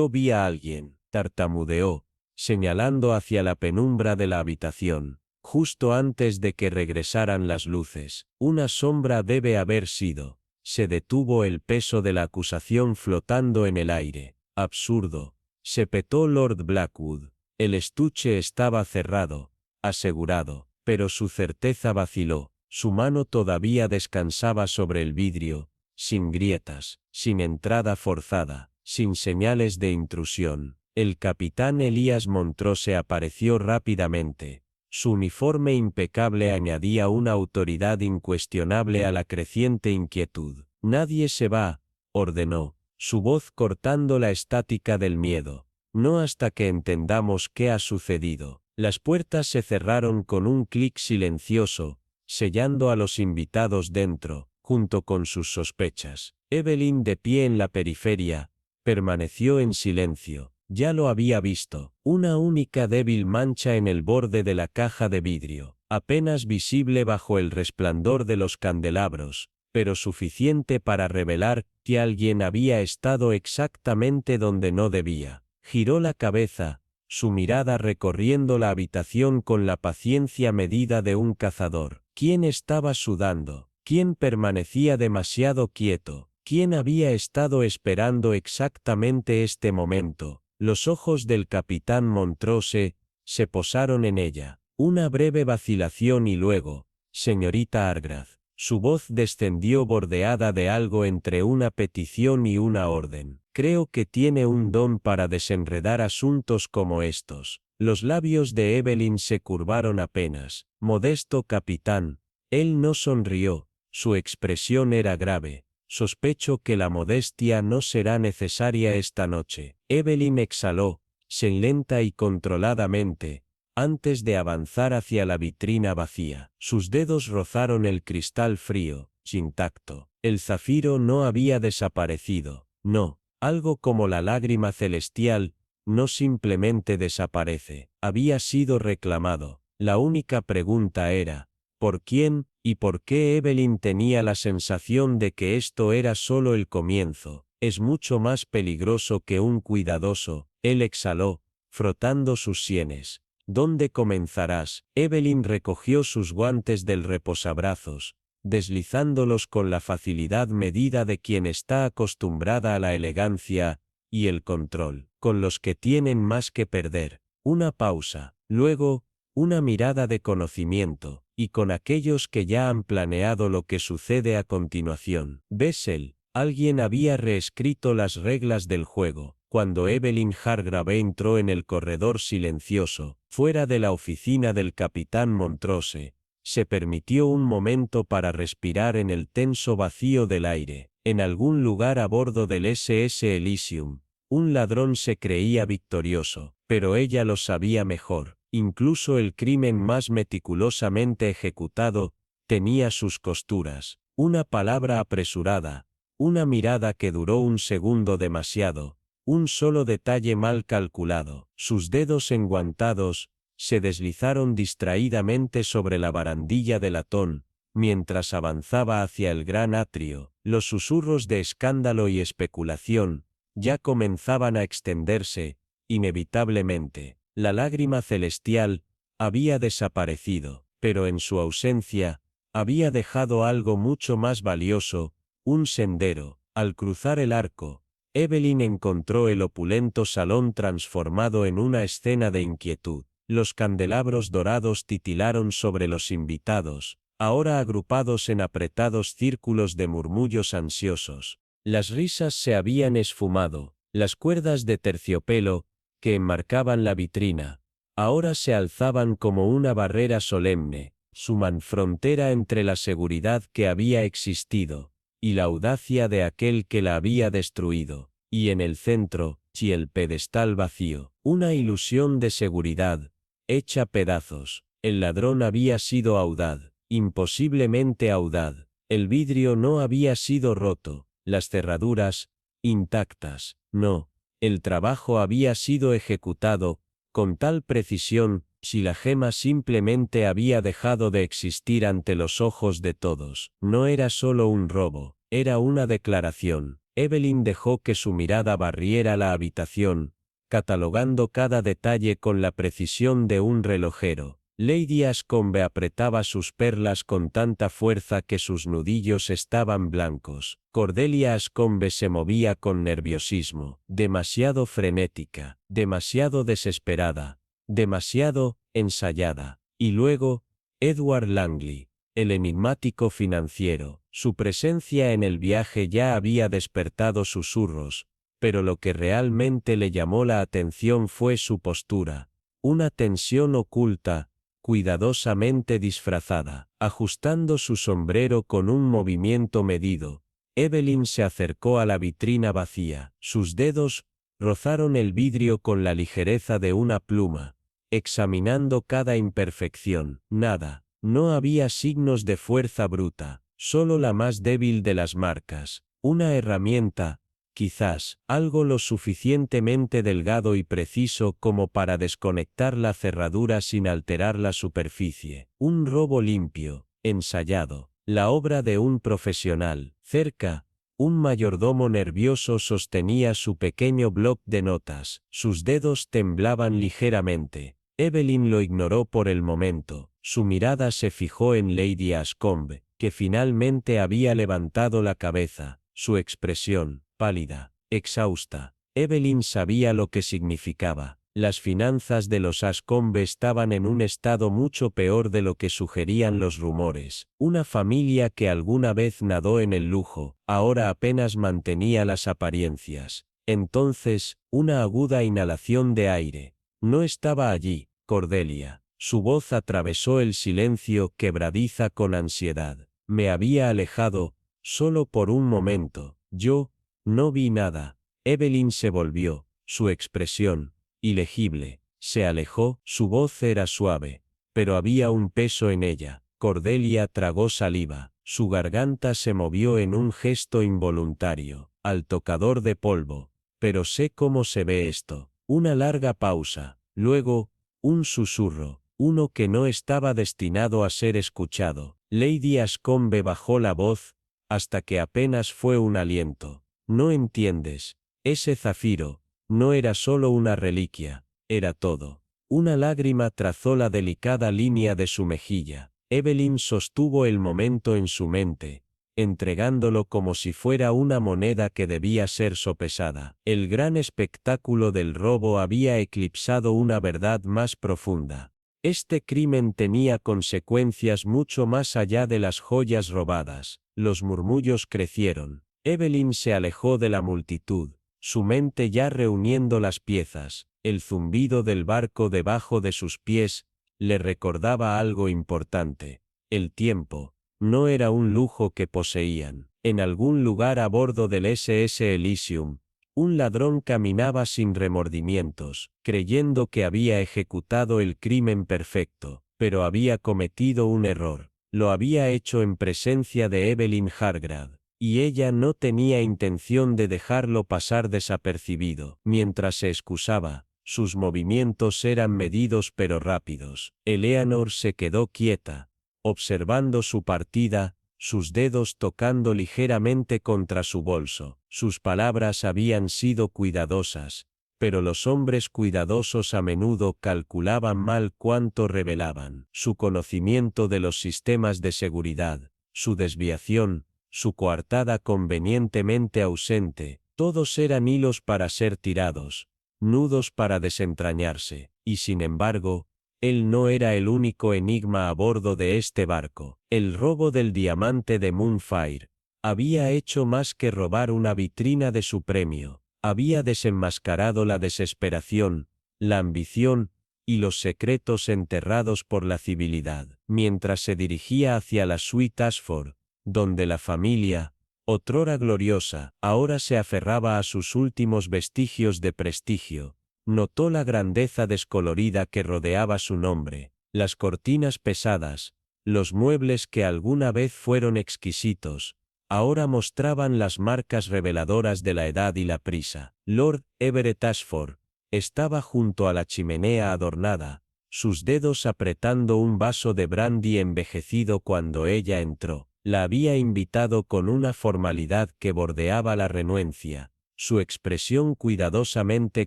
S1: vi a alguien, tartamudeó, señalando hacia la penumbra de la habitación, justo antes de que regresaran las luces. Una sombra debe haber sido. Se detuvo el peso de la acusación flotando en el aire. Absurdo, se petó Lord Blackwood. El estuche estaba cerrado, asegurado, pero su certeza vaciló. Su mano todavía descansaba sobre el vidrio, sin grietas, sin entrada forzada, sin señales de intrusión. El capitán Elías Montrose apareció rápidamente. Su uniforme impecable añadía una autoridad incuestionable a la creciente inquietud. Nadie se va, ordenó, su voz cortando la estática del miedo. No hasta que entendamos qué ha sucedido. Las puertas se cerraron con un clic silencioso, sellando a los invitados dentro, junto con sus sospechas. Evelyn, de pie en la periferia, permaneció en silencio. Ya lo había visto, una única débil mancha en el borde de la caja de vidrio, apenas visible bajo el resplandor de los candelabros, pero suficiente para revelar que alguien había estado exactamente donde no debía. Giró la cabeza, su mirada recorriendo la habitación con la paciencia medida de un cazador. ¿Quién estaba sudando? ¿Quién permanecía demasiado quieto? ¿Quién había estado esperando exactamente este momento? Los ojos del capitán Montrose se posaron en ella. Una breve vacilación y luego, señorita Argrath. Su voz descendió bordeada de algo entre una petición y una orden. Creo que tiene un don para desenredar asuntos como estos. Los labios de Evelyn se curvaron apenas. Modesto capitán. Él no sonrió. Su expresión era grave. Sospecho que la modestia no será necesaria esta noche. Evelyn exhaló, lenta y controladamente, antes de avanzar hacia la vitrina vacía. Sus dedos rozaron el cristal frío, sin tacto. El zafiro no había desaparecido. No, algo como la lágrima celestial, no simplemente desaparece. Había sido reclamado. La única pregunta era, ¿por quién? ¿Y por qué Evelyn tenía la sensación de que esto era solo el comienzo? Es mucho más peligroso que un cuidadoso. Él exhaló, frotando sus sienes. ¿Dónde comenzarás? Evelyn recogió sus guantes del reposabrazos, deslizándolos con la facilidad medida de quien está acostumbrada a la elegancia y el control, con los que tienen más que perder. Una pausa, luego, una mirada de conocimiento, y con aquellos que ya han planeado lo que sucede a continuación. Bessel, alguien había reescrito las reglas del juego. Cuando Evelyn Hargrave entró en el corredor silencioso, fuera de la oficina del capitán Montrose, se permitió un momento para respirar en el tenso vacío del aire. En algún lugar a bordo del SS Elysium, un ladrón se creía victorioso, pero ella lo sabía mejor. Incluso el crimen más meticulosamente ejecutado tenía sus costuras. Una palabra apresurada, Una mirada que duró un segundo demasiado, un solo detalle mal calculado. Sus dedos enguantados se deslizaron distraídamente sobre la barandilla de latón, mientras avanzaba hacia el gran atrio. Los susurros de escándalo y especulación ya comenzaban a extenderse, inevitablemente. La lágrima celestial había desaparecido, pero en su ausencia, había dejado algo mucho más valioso, un sendero. Al cruzar el arco, Evelyn encontró el opulento salón transformado en una escena de inquietud. Los candelabros dorados titilaron sobre los invitados, ahora agrupados en apretados círculos de murmullos ansiosos. Las risas se habían esfumado, las cuerdas de terciopelo, que enmarcaban la vitrina, ahora se alzaban como una barrera solemne, suman frontera entre la seguridad que había existido, y la audacia de aquel que la había destruido, y en el centro, y el pedestal vacío, una ilusión de seguridad, hecha pedazos. El ladrón había sido audaz, imposiblemente audaz, el vidrio no había sido roto, las cerraduras, intactas, no, el trabajo había sido ejecutado, con tal precisión, si la gema simplemente había dejado de existir ante los ojos de todos. No era solo un robo, era una declaración. Evelyn dejó que su mirada barriera la habitación, catalogando cada detalle con la precisión de un relojero. Lady Ascombe apretaba sus perlas con tanta fuerza que sus nudillos estaban blancos. Cordelia Ascombe se movía con nerviosismo, demasiado frenética, demasiado desesperada, demasiado ensayada. Y luego, Edward Langley, el enigmático financiero. Su presencia en el viaje ya había despertado susurros, pero lo que realmente le llamó la atención fue su postura, una tensión oculta, cuidadosamente disfrazada. Ajustando su sombrero con un movimiento medido, Evelyn se acercó a la vitrina vacía. Sus dedos rozaron el vidrio con la ligereza de una pluma, examinando cada imperfección. Nada, no había signos de fuerza bruta, solo la más débil de las marcas. Una herramienta, quizás, algo lo suficientemente delgado y preciso como para desconectar la cerradura sin alterar la superficie. Un robo limpio, ensayado, la obra de un profesional. Cerca, un mayordomo nervioso sostenía su pequeño bloc de notas. Sus dedos temblaban ligeramente. Evelyn lo ignoró por el momento. Su mirada se fijó en Lady Ascombe, que finalmente había levantado la cabeza. Su expresión, pálida, exhausta. Evelyn sabía lo que significaba. Las finanzas de los Ascombe estaban en un estado mucho peor de lo que sugerían los rumores. Una familia que alguna vez nadó en el lujo, ahora apenas mantenía las apariencias. Entonces, una aguda inhalación de aire. No estaba allí, Cordelia. Su voz atravesó el silencio quebradiza con ansiedad. Me había alejado, solo por un momento. Yo no vi nada. Evelyn se volvió, su expresión, ilegible, se alejó. Su voz era suave, pero había un peso en ella. Cordelia tragó saliva, su garganta se movió en un gesto involuntario, al tocador de polvo. Pero sé cómo se ve esto. Una larga pausa, luego, un susurro, uno que no estaba destinado a ser escuchado. Lady Ascombe bajó la voz, hasta que apenas fue un aliento. No entiendes, ese zafiro no era solo una reliquia, era todo. Una lágrima trazó la delicada línea de su mejilla. Evelyn sostuvo el momento en su mente, entregándolo como si fuera una moneda que debía ser sopesada. El gran espectáculo del robo había eclipsado una verdad más profunda. Este crimen tenía consecuencias mucho más allá de las joyas robadas. Los murmullos crecieron. Evelyn se alejó de la multitud, su mente ya reuniendo las piezas. El zumbido del barco debajo de sus pies le recordaba algo importante. El tiempo no era un lujo que poseían. En algún lugar a bordo del SS Elysium, un ladrón caminaba sin remordimientos, creyendo que había ejecutado el crimen perfecto, pero había cometido un error. Lo había hecho en presencia de Evelyn Hargrave. y ella no tenía intención de dejarlo pasar desapercibido. Mientras se excusaba, sus movimientos eran medidos pero rápidos. Eleanor se quedó quieta, observando su partida, sus dedos tocando ligeramente contra su bolso. Sus palabras habían sido cuidadosas, pero los hombres cuidadosos a menudo calculaban mal cuánto revelaban. Su conocimiento de los sistemas de seguridad, su desviación, su coartada convenientemente ausente, todos eran hilos para ser tirados, nudos para desentrañarse, y sin embargo, él no era el único enigma a bordo de este barco. El robo del diamante de Moonfire había hecho más que robar una vitrina de su premio, había desenmascarado la desesperación, la ambición y los secretos enterrados por la civilidad. Mientras se dirigía hacia la suite Ashford, donde la familia, otrora gloriosa, ahora se aferraba a sus últimos vestigios de prestigio, notó la grandeza descolorida que rodeaba su nombre, las cortinas pesadas, los muebles que alguna vez fueron exquisitos, ahora mostraban las marcas reveladoras de la edad y la prisa. Lord Everett Ashford estaba junto a la chimenea adornada, sus dedos apretando un vaso de brandy envejecido cuando ella entró. La había invitado con una formalidad que bordeaba la renuencia. Su expresión cuidadosamente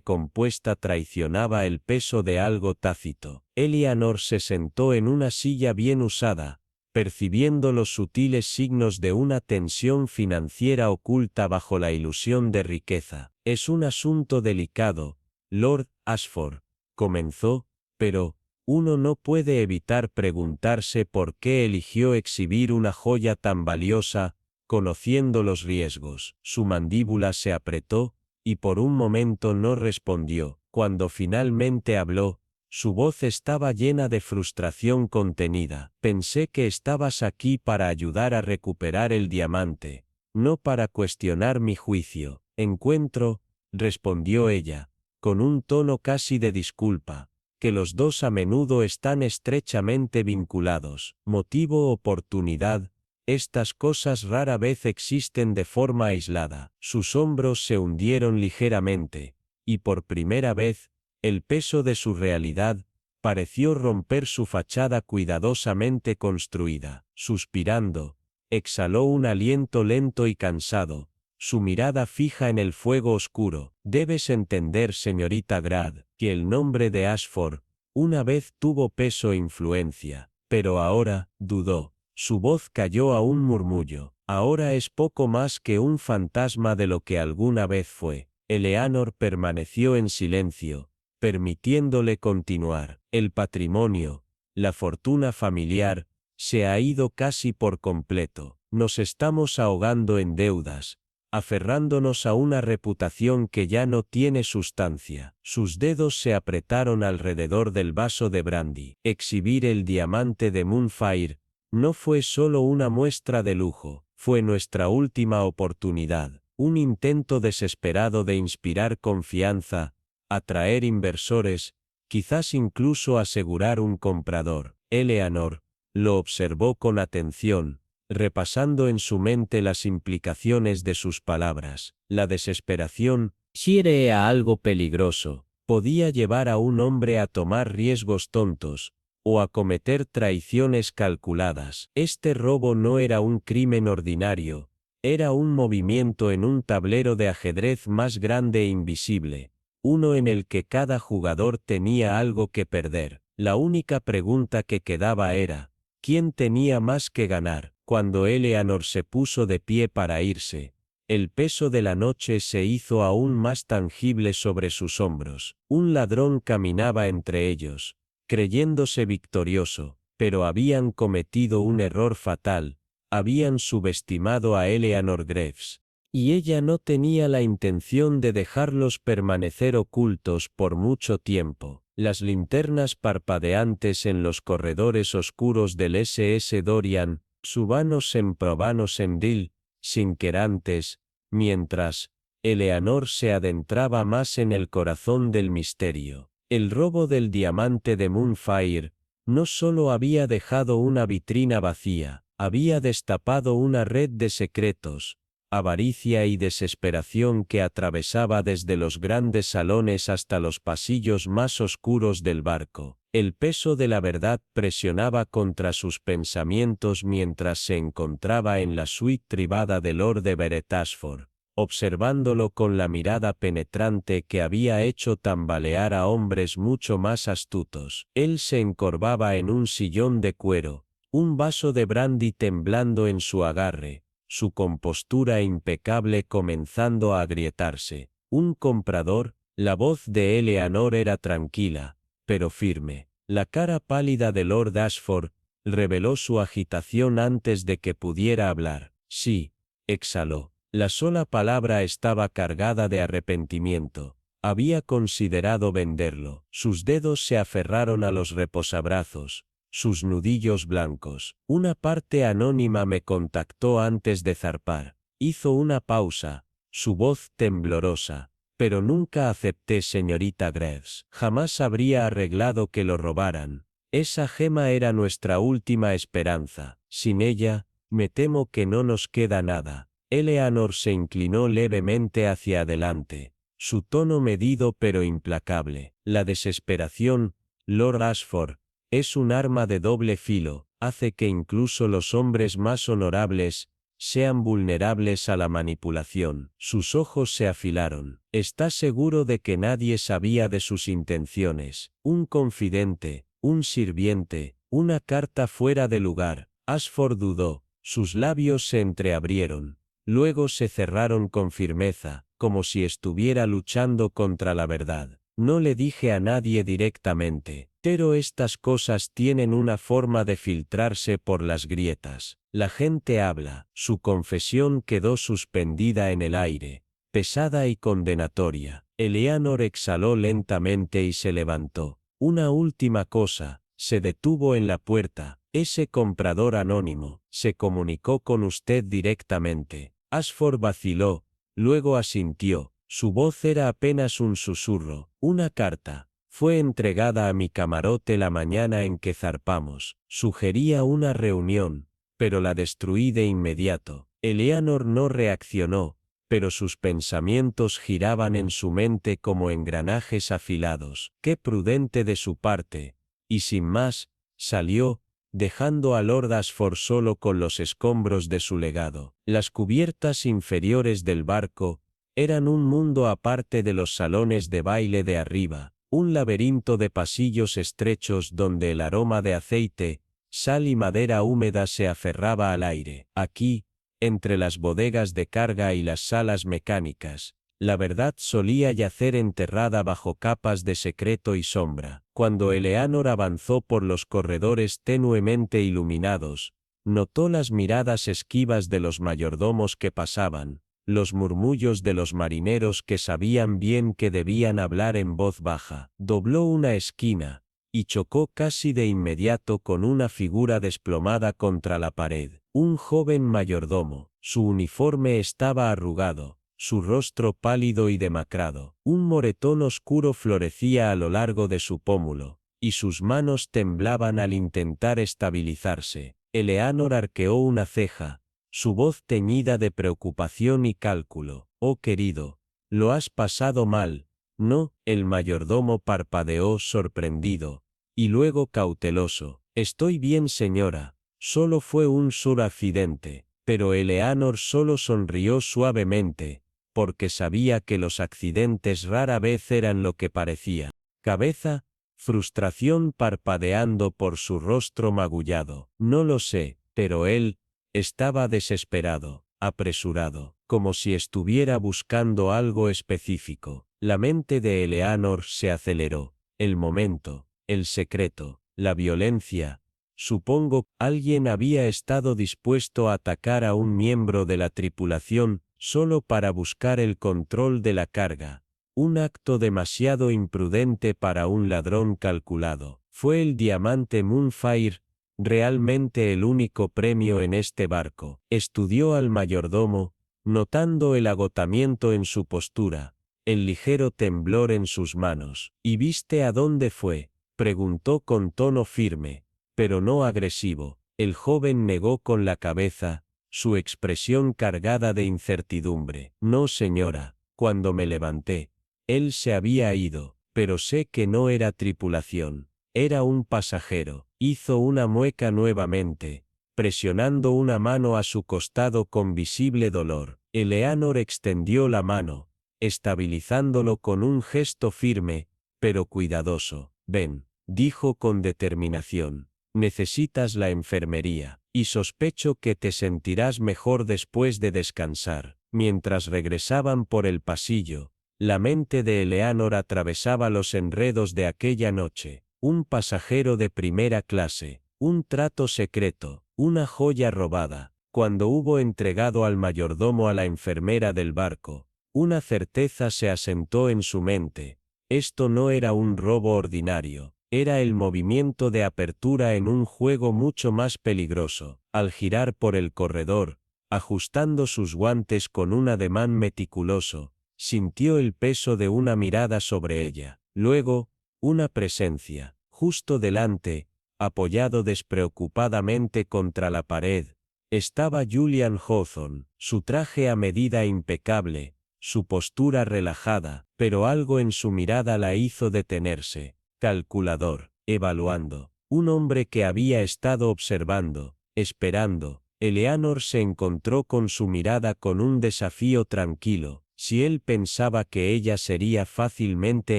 S1: compuesta traicionaba el peso de algo tácito. Eleanor se sentó en una silla bien usada, percibiendo los sutiles signos de una tensión financiera oculta bajo la ilusión de riqueza. Es un asunto delicado, Lord Ashford, comenzó, pero uno no puede evitar preguntarse por qué eligió exhibir una joya tan valiosa, conociendo los riesgos. Su mandíbula se apretó, y por un momento no respondió. Cuando finalmente habló, su voz estaba llena de frustración contenida. Pensé que estabas aquí para ayudar a recuperar el diamante, no para cuestionar mi juicio. Encuentro, respondió ella, con un tono casi de disculpa, que los dos a menudo están estrechamente vinculados. Motivo, oportunidad, estas cosas rara vez existen de forma aislada. Sus hombros se hundieron ligeramente, y por primera vez, el peso de su realidad pareció romper su fachada cuidadosamente construida. Suspirando, exhaló un aliento lento y cansado, su mirada fija en el fuego oscuro. Debes entender, señorita Grad, que el nombre de Ashford una vez tuvo peso e influencia, pero ahora, dudó. Su voz cayó a un murmullo. Ahora es poco más que un fantasma de lo que alguna vez fue. Eleanor permaneció en silencio, permitiéndole continuar. El patrimonio, la fortuna familiar, se ha ido casi por completo. Nos estamos ahogando en deudas, aferrándonos a una reputación que ya no tiene sustancia. Sus dedos se apretaron alrededor del vaso de brandy. Exhibir el diamante de Moonfire no fue solo una muestra de lujo, fue nuestra última oportunidad, un intento desesperado de inspirar confianza, atraer inversores, quizás incluso asegurar un comprador. Eleanor lo observó con atención, repasando en su mente las implicaciones de sus palabras. La desesperación, si era algo peligroso, podía llevar a un hombre a tomar riesgos tontos, o a cometer traiciones calculadas. Este robo no era un crimen ordinario, era un movimiento en un tablero de ajedrez más grande e invisible, uno en el que cada jugador tenía algo que perder. La única pregunta que quedaba era, ¿quién tenía más que ganar? Cuando Eleanor se puso de pie para irse, el peso de la noche se hizo aún más tangible sobre sus hombros. Un ladrón caminaba entre ellos, creyéndose victorioso, pero habían cometido un error fatal, habían subestimado a Eleanor Greaves, y ella no tenía la intención de dejarlos permanecer ocultos por mucho tiempo. Las linternas parpadeantes en los corredores oscuros del SS Dorian, subanos en probanos en Dil, sinquerantes, mientras Eleanor se adentraba más en el corazón del misterio. El robo del diamante de Moonfire no solo había dejado una vitrina vacía, había destapado una red de secretos, avaricia y desesperación que atravesaba desde los grandes salones hasta los pasillos más oscuros del barco. El peso de la verdad presionaba contra sus pensamientos mientras se encontraba en la suite privada de Lord Everett Ashford, observándolo con la mirada penetrante que había hecho tambalear a hombres mucho más astutos. Él se encorvaba en un sillón de cuero, un vaso de brandy temblando en su agarre, su compostura impecable comenzando a agrietarse. Un comprador, la voz de Eleanor era tranquila, pero firme. La cara pálida de Lord Ashford reveló su agitación antes de que pudiera hablar. Sí, exhaló. La sola palabra estaba cargada de arrepentimiento. Había considerado venderlo. Sus dedos se aferraron a los reposabrazos, sus nudillos blancos. Una parte anónima me contactó antes de zarpar. Hizo una pausa, su voz temblorosa. Pero nunca acepté, señorita Greaves. Jamás habría arreglado que lo robaran. Esa gema era nuestra última esperanza. Sin ella, me temo que no nos queda nada. Eleanor se inclinó levemente hacia adelante, su tono medido pero implacable. La desesperación, Lord Ashford, es un arma de doble filo, hace que incluso los hombres más honorables sean vulnerables a la manipulación. Sus ojos se afilaron. ¿Está seguro de que nadie sabía de sus intenciones? Un confidente, un sirviente, una carta fuera de lugar. Ashford dudó. Sus labios se entreabrieron. Luego se cerraron con firmeza, como si estuviera luchando contra la verdad. No le dije a nadie directamente, pero estas cosas tienen una forma de filtrarse por las grietas. La gente habla. Su confesión quedó suspendida en el aire, pesada y condenatoria. Eleanor exhaló lentamente y se levantó. Una última cosa, se detuvo en la puerta. Ese comprador anónimo se comunicó con usted directamente. Ashford vaciló, luego asintió. Su voz era apenas un susurro. Una carta. Fue entregada a mi camarote la mañana en que zarpamos. Sugería una reunión, pero la destruí de inmediato. Eleanor no reaccionó, pero sus pensamientos giraban en su mente como engranajes afilados. Qué prudente de su parte. Y sin más, salió, dejando a Lord Ashford solo con los escombros de su legado. Las cubiertas inferiores del barco eran un mundo aparte de los salones de baile de arriba, un laberinto de pasillos estrechos donde el aroma de aceite, sal y madera húmeda se aferraba al aire. Aquí, entre las bodegas de carga y las salas mecánicas, la verdad solía yacer enterrada bajo capas de secreto y sombra. Cuando Eleanor avanzó por los corredores tenuemente iluminados, notó las miradas esquivas de los mayordomos que pasaban, los murmullos de los marineros que sabían bien que debían hablar en voz baja. Dobló una esquina, y chocó casi de inmediato con una figura desplomada contra la pared. Un joven mayordomo. Su uniforme estaba arrugado, su rostro pálido y demacrado. Un moretón oscuro florecía a lo largo de su pómulo, y sus manos temblaban al intentar estabilizarse. Eleanor arqueó una ceja, su voz teñida de preocupación y cálculo. Oh querido, ¿lo has pasado mal? No, el mayordomo parpadeó sorprendido, y luego cauteloso. Estoy bien, señora, solo fue un accidente. Pero Eleanor solo sonrió suavemente, porque sabía que los accidentes rara vez eran lo que parecía. Cabeza, frustración parpadeando por su rostro magullado. No lo sé, pero él estaba desesperado, apresurado, como si estuviera buscando algo específico. La mente de Eleanor se aceleró. El momento, el secreto, la violencia. Supongo, alguien había estado dispuesto a atacar a un miembro de la tripulación, solo para buscar el control de la carga. Un acto demasiado imprudente para un ladrón calculado. Fue el diamante Moonfire, realmente el único premio en este barco. Estudió al mayordomo, notando el agotamiento en su postura, el ligero temblor en sus manos. ¿Y viste a dónde fue?, preguntó con tono firme, pero no agresivo. El joven negó con la cabeza, su expresión cargada de incertidumbre. No, señora, cuando me levanté, él se había ido, pero sé que no era tripulación, era un pasajero. Hizo una mueca nuevamente, presionando una mano a su costado con visible dolor. Eleanor extendió la mano, estabilizándolo con un gesto firme, pero cuidadoso. Ven, dijo con determinación, necesitas la enfermería, y sospecho que te sentirás mejor después de descansar. Mientras regresaban por el pasillo, la mente de Eleanor atravesaba los enredos de aquella noche. Un pasajero de primera clase, un trato secreto, una joya robada. Cuando hubo entregado al mayordomo a la enfermera del barco, una certeza se asentó en su mente. Esto no era un robo ordinario, era el movimiento de apertura en un juego mucho más peligroso. Al girar por el corredor, ajustando sus guantes con un ademán meticuloso, sintió el peso de una mirada sobre ella. Luego, una presencia, justo delante, apoyado despreocupadamente contra la pared. Estaba Julian Hawthorne, su traje a medida impecable, su postura relajada, pero algo en su mirada la hizo detenerse. Calculador, evaluando. Un hombre que había estado observando, esperando. Eleanor se encontró con su mirada con un desafío tranquilo. Si él pensaba que ella sería fácilmente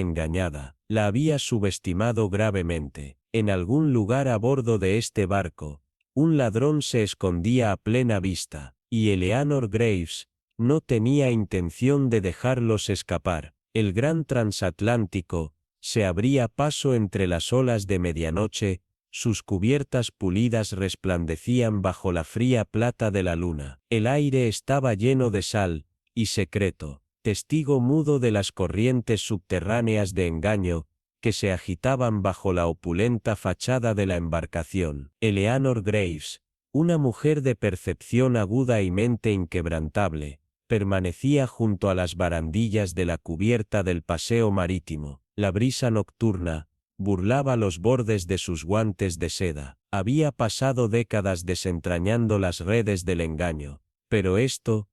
S1: engañada, la había subestimado gravemente. En algún lugar a bordo de este barco, un ladrón se escondía a plena vista, y Eleanor Graves no tenía intención de dejarlos escapar. El gran transatlántico se abría paso entre las olas de medianoche, sus cubiertas pulidas resplandecían bajo la fría plata de la luna. El aire estaba lleno de sal, y secreto, testigo mudo de las corrientes subterráneas de engaño, que se agitaban bajo la opulenta fachada de la embarcación. Eleanor Graves, una mujer de percepción aguda y mente inquebrantable, permanecía junto a las barandillas de la cubierta del paseo marítimo. La brisa nocturna burlaba los bordes de sus guantes de seda. Había pasado décadas desentrañando las redes del engaño, pero esto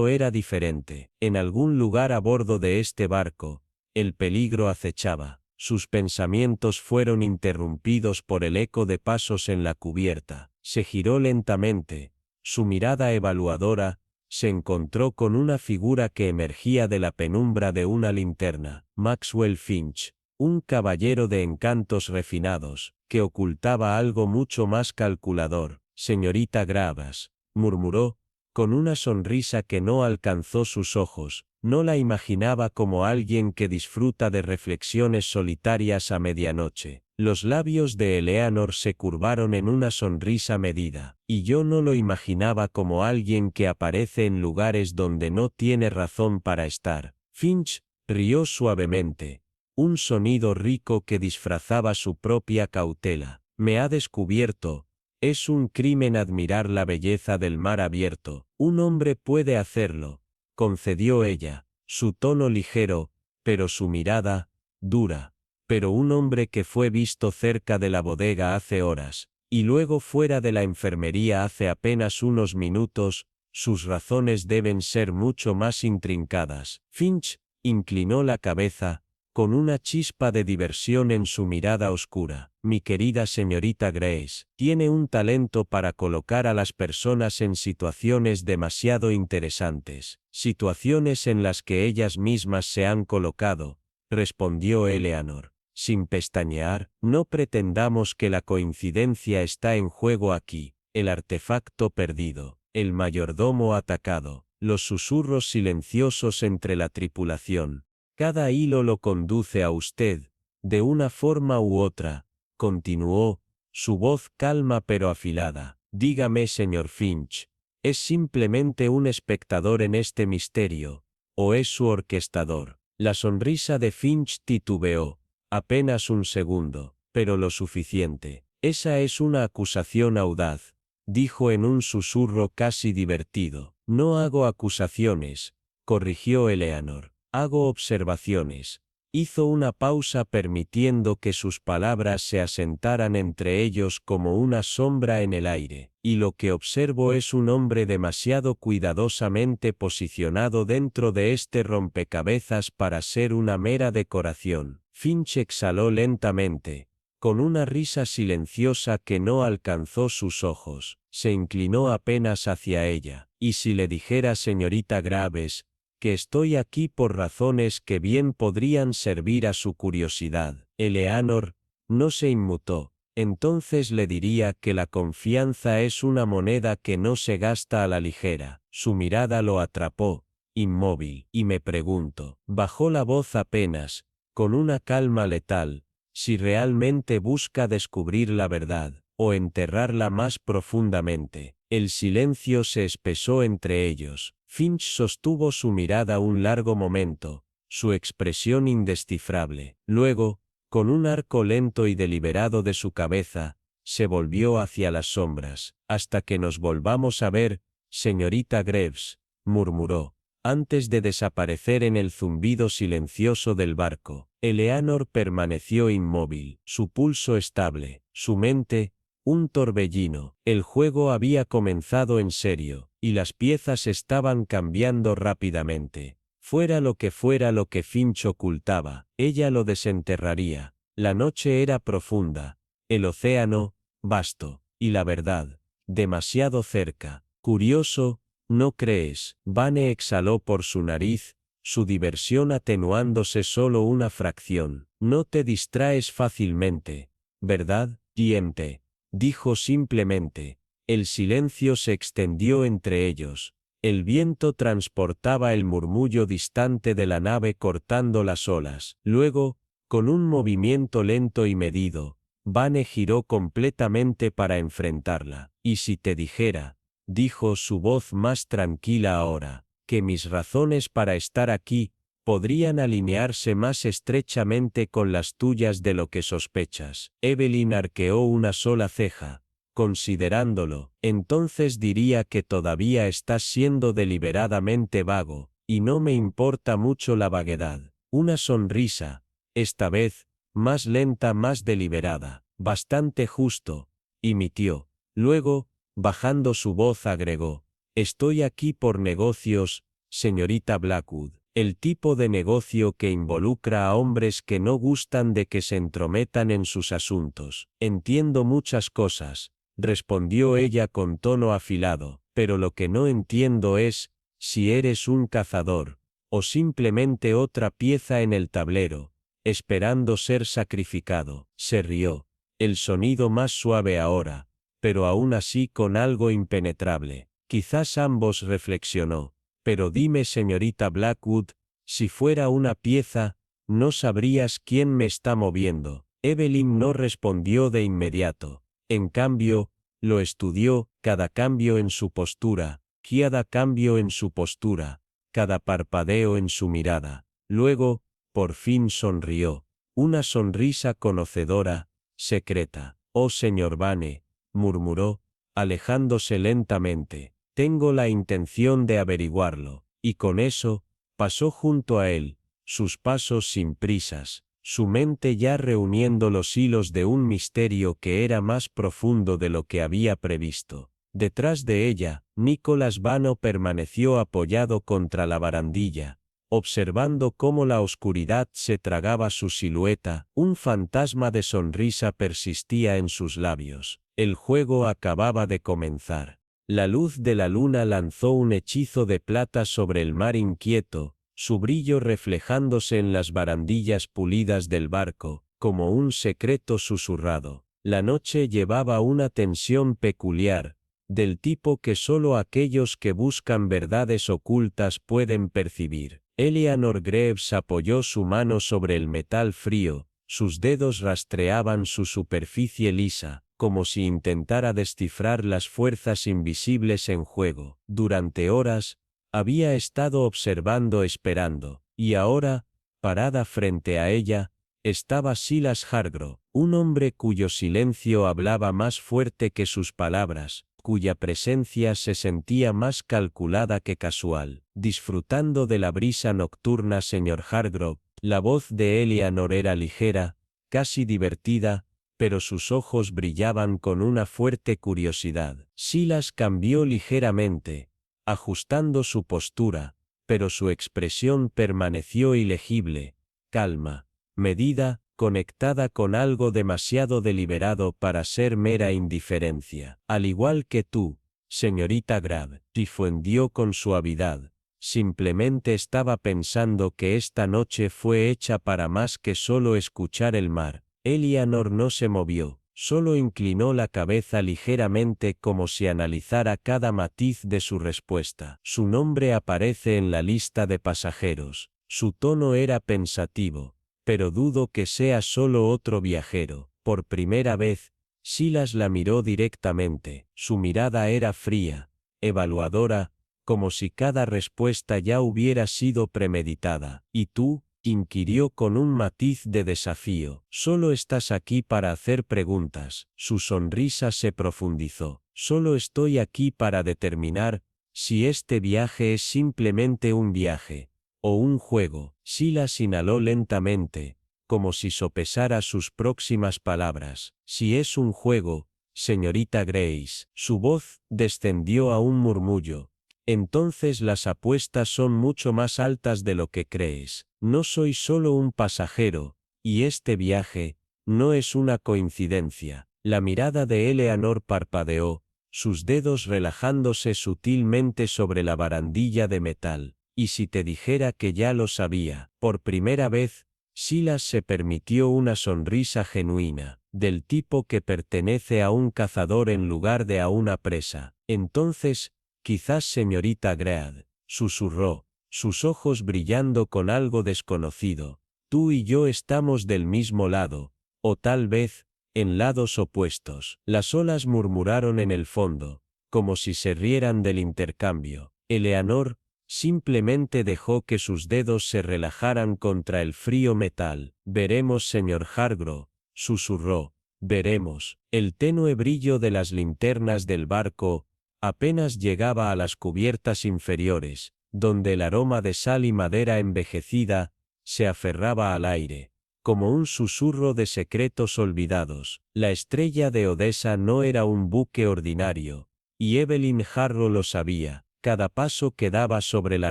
S1: era diferente. En algún lugar a bordo de este barco, el peligro acechaba. Sus pensamientos fueron interrumpidos por el eco de pasos en la cubierta. Se giró lentamente. Su mirada evaluadora se encontró con una figura que emergía de la penumbra de una linterna. Maxwell Finch, un caballero de encantos refinados, que ocultaba algo mucho más calculador. Señorita Graves, murmuró, con una sonrisa que no alcanzó sus ojos. No la imaginaba como alguien que disfruta de reflexiones solitarias a medianoche. Los labios de Eleanor se curvaron en una sonrisa medida, y yo no lo imaginaba como alguien que aparece en lugares donde no tiene razón para estar. Finch rió suavemente, un sonido rico que disfrazaba su propia cautela. Me ha descubierto. Es un crimen admirar la belleza del mar abierto. Un hombre puede hacerlo, concedió ella, su tono ligero, pero su mirada, dura. Pero un hombre que fue visto cerca de la bodega hace horas, y luego fuera de la enfermería hace apenas unos minutos, sus razones deben ser mucho más intrincadas. Finch inclinó la cabeza, con una chispa de diversión en su mirada oscura. Mi querida señorita Grace, tiene un talento para colocar a las personas en situaciones demasiado interesantes, situaciones en las que ellas mismas se han colocado, respondió Eleanor, sin pestañear. No pretendamos que la coincidencia está en juego aquí, el artefacto perdido, el mayordomo atacado, los susurros silenciosos entre la tripulación. Cada hilo lo conduce a usted, de una forma u otra, continuó, su voz calma pero afilada. Dígame, señor Finch, ¿es simplemente un espectador en este misterio, o es su orquestador? La sonrisa de Finch titubeó, apenas un segundo, pero lo suficiente. Esa es una acusación audaz, dijo en un susurro casi divertido. No hago acusaciones, corrigió Eleanor. Hago observaciones. Hizo una pausa permitiendo que sus palabras se asentaran entre ellos como una sombra en el aire, y lo que observo es un hombre demasiado cuidadosamente posicionado dentro de este rompecabezas para ser una mera decoración. Finch exhaló lentamente, con una risa silenciosa que no alcanzó sus ojos, se inclinó apenas hacia ella. Y si le dijera, señorita Graves, que estoy aquí por razones que bien podrían servir a su curiosidad. Eleanor no se inmutó. Entonces le diría que la confianza es una moneda que no se gasta a la ligera. Su mirada lo atrapó, inmóvil, y me pregunto, bajó la voz apenas, con una calma letal, si realmente busca descubrir la verdad, o enterrarla más profundamente. El silencio se espesó entre ellos. Finch sostuvo su mirada un largo momento, su expresión indescifrable. Luego, con un arco lento y deliberado de su cabeza, se volvió hacia las sombras. Hasta que nos volvamos a ver, señorita Graves, murmuró, antes de desaparecer en el zumbido silencioso del barco. Eleanor permaneció inmóvil, su pulso estable, su mente, un torbellino. El juego había comenzado en serio, y las piezas estaban cambiando rápidamente. Fuera lo que Finch ocultaba, ella lo desenterraría. La noche era profunda, el océano, vasto, y la verdad, demasiado cerca. Curioso, ¿no crees? Vane exhaló por su nariz, su diversión atenuándose solo una fracción. No te distraes fácilmente, ¿verdad, T.M.T.? Dijo simplemente. El silencio se extendió entre ellos. El viento transportaba el murmullo distante de la nave cortando las olas. Luego, con un movimiento lento y medido, Vane giró completamente para enfrentarla. Y si te dijera, dijo su voz más tranquila ahora, que mis razones para estar aquí podrían alinearse más estrechamente con las tuyas de lo que sospechas. Evelyn arqueó una sola ceja. Considerándolo, entonces diría que todavía estás siendo deliberadamente vago, y no me importa mucho la vaguedad. Una sonrisa, esta vez, más lenta, más deliberada, bastante justo, emitió. Luego, bajando su voz agregó, estoy aquí por negocios, señorita Blackwood. El tipo de negocio que involucra a hombres que no gustan de que se entrometan en sus asuntos. Entiendo muchas cosas, respondió ella con tono afilado, pero lo que no entiendo es, si eres un cazador, o simplemente otra pieza en el tablero, esperando ser sacrificado. Se rió, el sonido más suave ahora, pero aún así con algo impenetrable. Quizás ambos, reflexionó. Pero dime, señorita Blackwood, si fuera una pieza, no sabrías quién me está moviendo. Evelyn no respondió de inmediato. En cambio, lo estudió, cada cambio en su postura, cada cambio en su postura, cada parpadeo en su mirada. Luego, por fin sonrió. Una sonrisa conocedora, secreta. Oh, señor Vane, murmuró, alejándose lentamente. Tengo la intención de averiguarlo. Y con eso, pasó junto a él, sus pasos sin prisas, su mente ya reuniendo los hilos de un misterio que era más profundo de lo que había previsto. Detrás de ella, Nicholas Vano permaneció apoyado contra la barandilla, observando cómo la oscuridad se tragaba su silueta. Un fantasma de sonrisa persistía en sus labios. El juego acababa de comenzar. La luz de la luna lanzó un hechizo de plata sobre el mar inquieto, su brillo reflejándose en las barandillas pulidas del barco, como un secreto susurrado. La noche llevaba una tensión peculiar, del tipo que solo aquellos que buscan verdades ocultas pueden percibir. Eleanor Graves apoyó su mano sobre el metal frío, sus dedos rastreaban su superficie lisa, como si intentara descifrar las fuerzas invisibles en juego. Durante horas, había estado observando esperando, y ahora, parada frente a ella, estaba Silas Hargrove, un hombre cuyo silencio hablaba más fuerte que sus palabras, cuya presencia se sentía más calculada que casual. Disfrutando de la brisa nocturna, señor Hargrove, La voz de Eleanor era ligera, casi divertida, pero sus ojos brillaban con una fuerte curiosidad. Silas cambió ligeramente, ajustando su postura, pero su expresión permaneció ilegible, calma, medida, conectada con algo demasiado deliberado para ser mera indiferencia. Al igual que tú, señorita Grab, difundió con suavidad. Simplemente estaba pensando que esta noche fue hecha para más que solo escuchar el mar. Eleanor no se movió, solo inclinó la cabeza ligeramente como si analizara cada matiz de su respuesta. Su nombre aparece en la lista de pasajeros. Su tono era pensativo, pero dudo que sea solo otro viajero. Por primera vez, Silas la miró directamente. Su mirada era fría, evaluadora, como si cada respuesta ya hubiera sido premeditada. ¿Y tú?, inquirió con un matiz de desafío. Solo estás aquí para hacer preguntas. Su sonrisa se profundizó. Solo estoy aquí para determinar si este viaje es simplemente un viaje o un juego. Silas inhaló lentamente, como si sopesara sus próximas palabras. Si es un juego, señorita Grace. Su voz descendió a un murmullo. Entonces las apuestas son mucho más altas de lo que crees. No soy solo un pasajero, y este viaje no es una coincidencia. La mirada de Eleanor parpadeó, sus dedos relajándose sutilmente sobre la barandilla de metal. Y si te dijera que ya lo sabía. Por primera vez, Silas se permitió una sonrisa genuina, del tipo que pertenece a un cazador en lugar de a una presa. Entonces, quizás señorita Gread, susurró, sus ojos brillando con algo desconocido, tú y yo estamos del mismo lado, o tal vez, en lados opuestos. Las olas murmuraron en el fondo, como si se rieran del intercambio. Eleanor simplemente dejó que sus dedos se relajaran contra el frío metal. Veremos, señor Hargrove, susurró, veremos. El tenue brillo de las linternas del barco apenas llegaba a las cubiertas inferiores, donde el aroma de sal y madera envejecida se aferraba al aire, como un susurro de secretos olvidados. La estrella de Odessa no era un buque ordinario, y Evelyn Harrow lo sabía. Cada paso que daba sobre la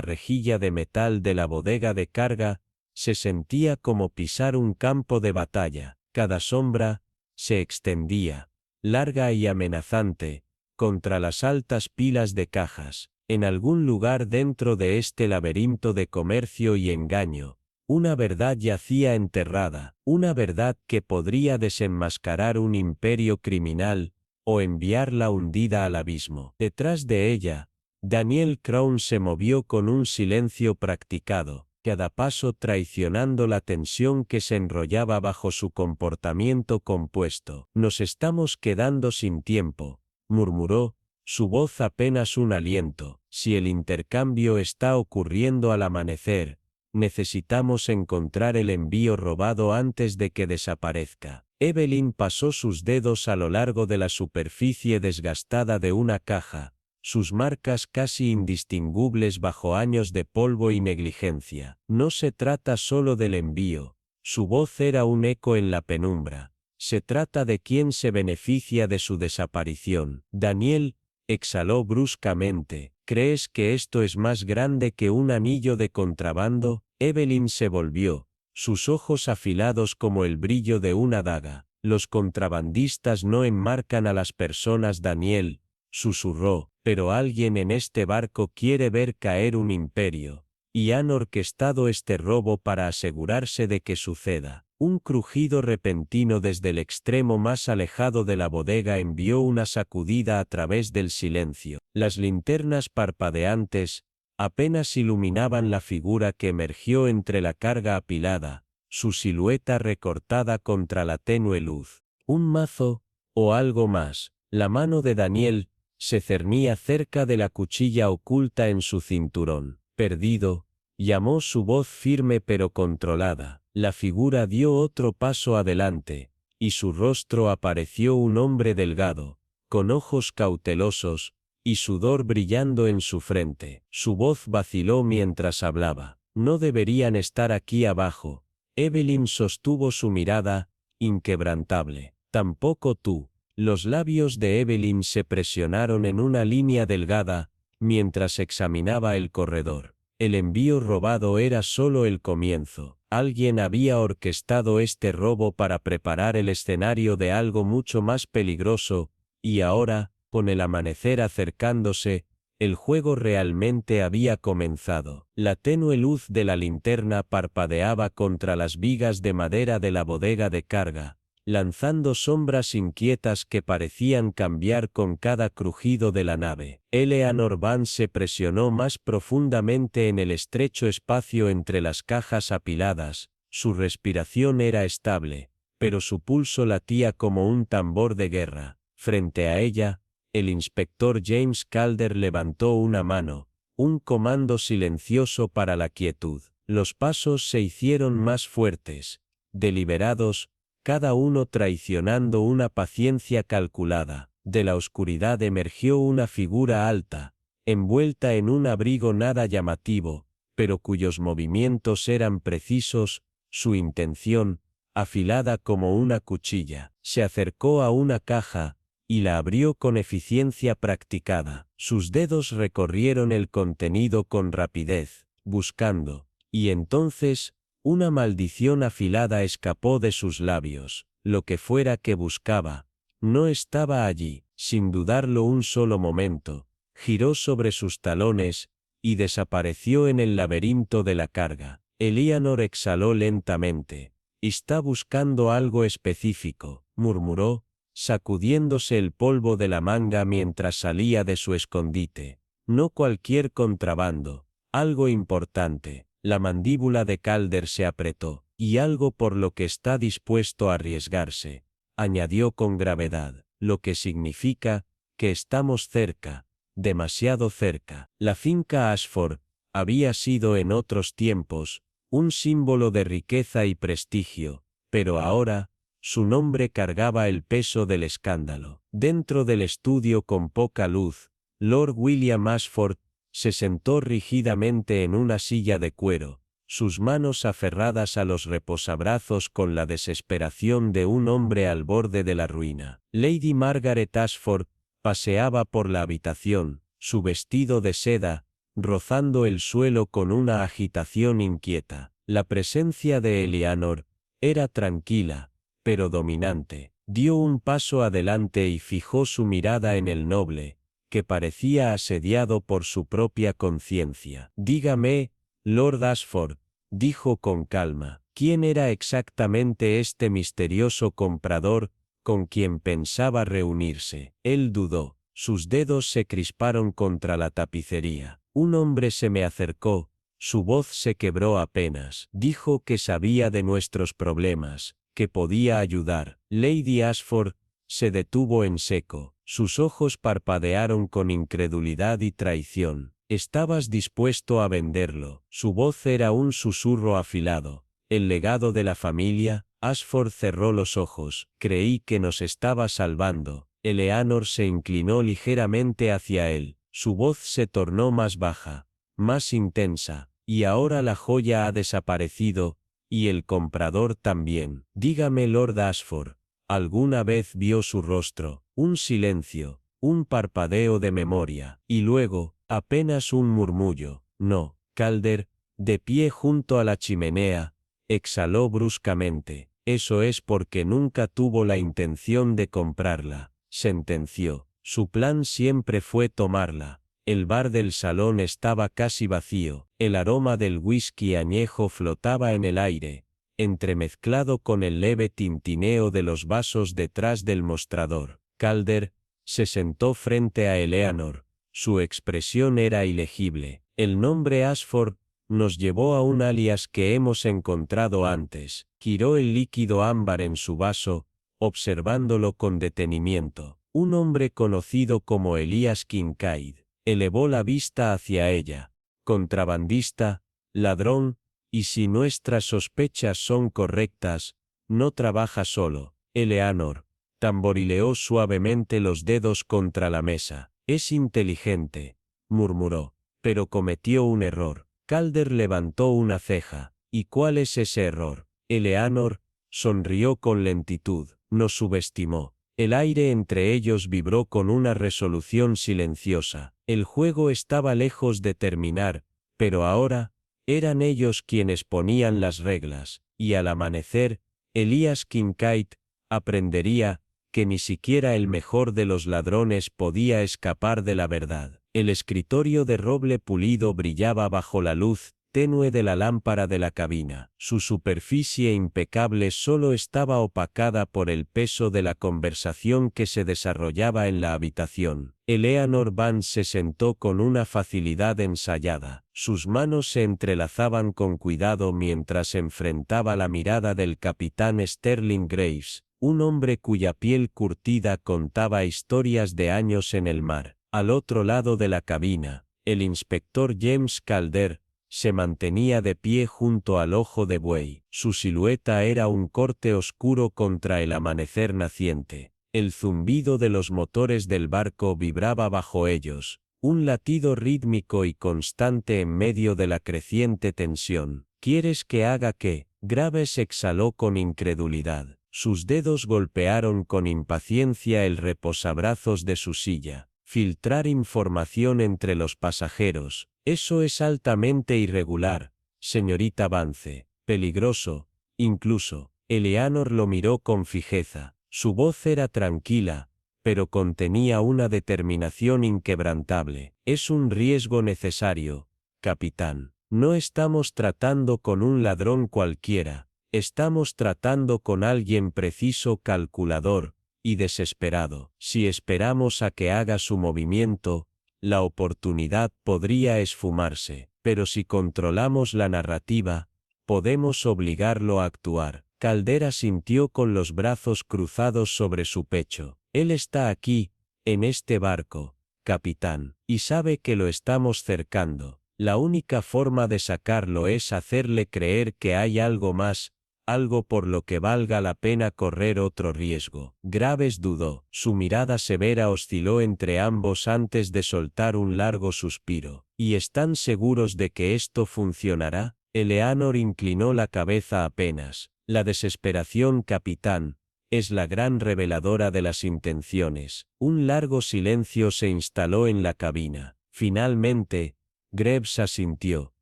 S1: rejilla de metal de la bodega de carga se sentía como pisar un campo de batalla. Cada sombra se extendía, larga y amenazante, contra las altas pilas de cajas. En algún lugar dentro de este laberinto de comercio y engaño, una verdad yacía enterrada, una verdad que podría desenmascarar un imperio criminal o enviarla hundida al abismo. Detrás de ella, Daniel Crown se movió con un silencio practicado, cada paso traicionando la tensión que se enrollaba bajo su comportamiento compuesto. Nos estamos quedando sin tiempo, murmuró, su voz apenas un aliento. Si el intercambio está ocurriendo al amanecer, necesitamos encontrar el envío robado antes de que desaparezca. Evelyn pasó sus dedos a lo largo de la superficie desgastada de una caja, sus marcas casi indistinguibles bajo años de polvo y negligencia. No se trata solo del envío, su voz era un eco en la penumbra. Se trata de quién se beneficia de su desaparición. Daniel exhaló bruscamente. ¿Crees que esto es más grande que un anillo de contrabando? Evelyn se volvió, sus ojos afilados como el brillo de una daga. Los contrabandistas no enmarcan a las personas, Daniel, susurró, pero alguien en este barco quiere ver caer un imperio, y han orquestado este robo para asegurarse de que suceda. Un crujido repentino desde el extremo más alejado de la bodega envió una sacudida a través del silencio. Las linternas parpadeantes apenas iluminaban la figura que emergió entre la carga apilada, su silueta recortada contra la tenue luz. Un mazo, o algo más. La mano de Daniel se cernía cerca de la cuchilla oculta en su cinturón. Perdido, llamó su voz firme pero controlada. La figura dio otro paso adelante, y su rostro apareció un hombre delgado, con ojos cautelosos, y sudor brillando en su frente. Su voz vaciló mientras hablaba. No deberían estar aquí abajo. Evelyn sostuvo su mirada, inquebrantable. Tampoco tú. Los labios de Evelyn se presionaron en una línea delgada, mientras examinaba el corredor. El envío robado era solo el comienzo. Alguien había orquestado este robo para preparar el escenario de algo mucho más peligroso, y ahora, con el amanecer acercándose, el juego realmente había comenzado. La tenue luz de la linterna parpadeaba contra las vigas de madera de la bodega de carga, lanzando sombras inquietas que parecían cambiar con cada crujido de la nave. Eleanor Vance se presionó más profundamente en el estrecho espacio entre las cajas apiladas. Su respiración era estable, pero su pulso latía como un tambor de guerra. Frente a ella, el inspector James Calder levantó una mano, un comando silencioso para la quietud. Los pasos se hicieron más fuertes, deliberados, cada uno traicionando una paciencia calculada. De la oscuridad emergió una figura alta, envuelta en un abrigo nada llamativo, pero cuyos movimientos eran precisos, su intención, afilada como una cuchilla. Se acercó a una caja, y la abrió con eficiencia practicada. Sus dedos recorrieron el contenido con rapidez, buscando, y entonces, una maldición afilada escapó de sus labios. Lo que fuera que buscaba, no estaba allí. Sin dudarlo un solo momento, giró sobre sus talones, y desapareció en el laberinto de la carga. Eleanor exhaló lentamente. «Está buscando algo específico», murmuró, sacudiéndose el polvo de la manga mientras salía de su escondite. «No cualquier contrabando, algo importante». La mandíbula de Calder se apretó. «Y algo por lo que está dispuesto a arriesgarse», añadió con gravedad, «lo que significa que estamos cerca, demasiado cerca». La finca Ashford había sido en otros tiempos un símbolo de riqueza y prestigio, pero ahora, su nombre cargaba el peso del escándalo. Dentro del estudio con poca luz, Lord William Ashford se sentó rígidamente en una silla de cuero, sus manos aferradas a los reposabrazos con la desesperación de un hombre al borde de la ruina. Lady Margaret Ashford paseaba por la habitación, su vestido de seda, rozando el suelo con una agitación inquieta. La presencia de Eleanor era tranquila, pero dominante. Dio un paso adelante y fijó su mirada en el noble, que parecía asediado por su propia conciencia. «Dígame, Lord Ashford», dijo con calma, «¿quién era exactamente este misterioso comprador con quien pensaba reunirse?» Él dudó. Sus dedos se crisparon contra la tapicería. «Un hombre se me acercó, su voz se quebró apenas. Dijo que sabía de nuestros problemas, que podía ayudar». Lady Ashford se detuvo en seco. Sus ojos parpadearon con incredulidad y traición. «¿Estabas dispuesto a venderlo?» Su voz era un susurro afilado. «¿El legado de la familia?» Ashford cerró los ojos. «Creí que nos estaba salvando». Eleanor se inclinó ligeramente hacia él. Su voz se tornó más baja, más intensa. «Y ahora la joya ha desaparecido, y el comprador también. Dígame, Lord Ashford, ¿alguna vez vio su rostro?» Un silencio, un parpadeo de memoria, y luego, apenas un murmullo. «No». Calder, de pie junto a la chimenea, exhaló bruscamente. «Eso es porque nunca tuvo la intención de comprarla», sentenció. «Su plan siempre fue tomarla». El bar del salón estaba casi vacío. El aroma del whisky añejo flotaba en el aire, entremezclado con el leve tintineo de los vasos detrás del mostrador. Calder se sentó frente a Eleanor. Su expresión era ilegible. «El nombre Ashford nos llevó a un alias que hemos encontrado antes». Giró el líquido ámbar en su vaso, observándolo con detenimiento. «Un hombre conocido como Elias Kincaid». Elevó la vista hacia ella. «Contrabandista, ladrón, y si nuestras sospechas son correctas, no trabaja solo». Eleanor tamborileó suavemente los dedos contra la mesa. «Es inteligente», murmuró, «pero cometió un error». Calder levantó una ceja. ¿Y cuál es ese error? Eleanor sonrió con lentitud. Nos subestimó. El aire entre ellos vibró con una resolución silenciosa. El juego estaba lejos de terminar, pero ahora, eran ellos quienes ponían las reglas, y al amanecer, Elias Kincaid aprendería que ni siquiera el mejor de los ladrones podía escapar de la verdad. El escritorio de roble pulido brillaba bajo la luz tenue de la lámpara de la cabina. Su superficie impecable solo estaba opacada por el peso de la conversación que se desarrollaba en la habitación. Eleanor Vance se sentó con una facilidad ensayada. Sus manos se entrelazaban con cuidado mientras enfrentaba la mirada del capitán Sterling Graves, un hombre cuya piel curtida contaba historias de años en el mar. Al otro lado de la cabina, el inspector James Calder se mantenía de pie junto al ojo de buey. Su silueta era un corte oscuro contra el amanecer naciente. El zumbido de los motores del barco vibraba bajo ellos, un latido rítmico y constante en medio de la creciente tensión. ¿Quieres que haga qué? Graves exhaló con incredulidad. Sus dedos golpearon con impaciencia el reposabrazos de su silla. Filtrar información entre los pasajeros. Eso es altamente irregular, señorita Vance. Peligroso, incluso. Eleanor lo miró con fijeza. Su voz era tranquila, pero contenía una determinación inquebrantable. Es un riesgo necesario, capitán. No estamos tratando con un ladrón cualquiera. Estamos tratando con alguien preciso, calculador y desesperado. Si esperamos a que haga su movimiento, la oportunidad podría esfumarse, pero si controlamos la narrativa, podemos obligarlo a actuar. Caldera sintió con los brazos cruzados sobre su pecho. Él está aquí, en este barco, capitán, y sabe que lo estamos cercando. La única forma de sacarlo es hacerle creer que hay algo más, algo por lo que valga la pena correr otro riesgo. Graves dudó. Su mirada severa osciló entre ambos antes de soltar un largo suspiro. ¿Y están seguros de que esto funcionará? Eleanor inclinó la cabeza apenas. La desesperación, capitán, es la gran reveladora de las intenciones. Un largo silencio se instaló en la cabina. Finalmente, Graves asintió.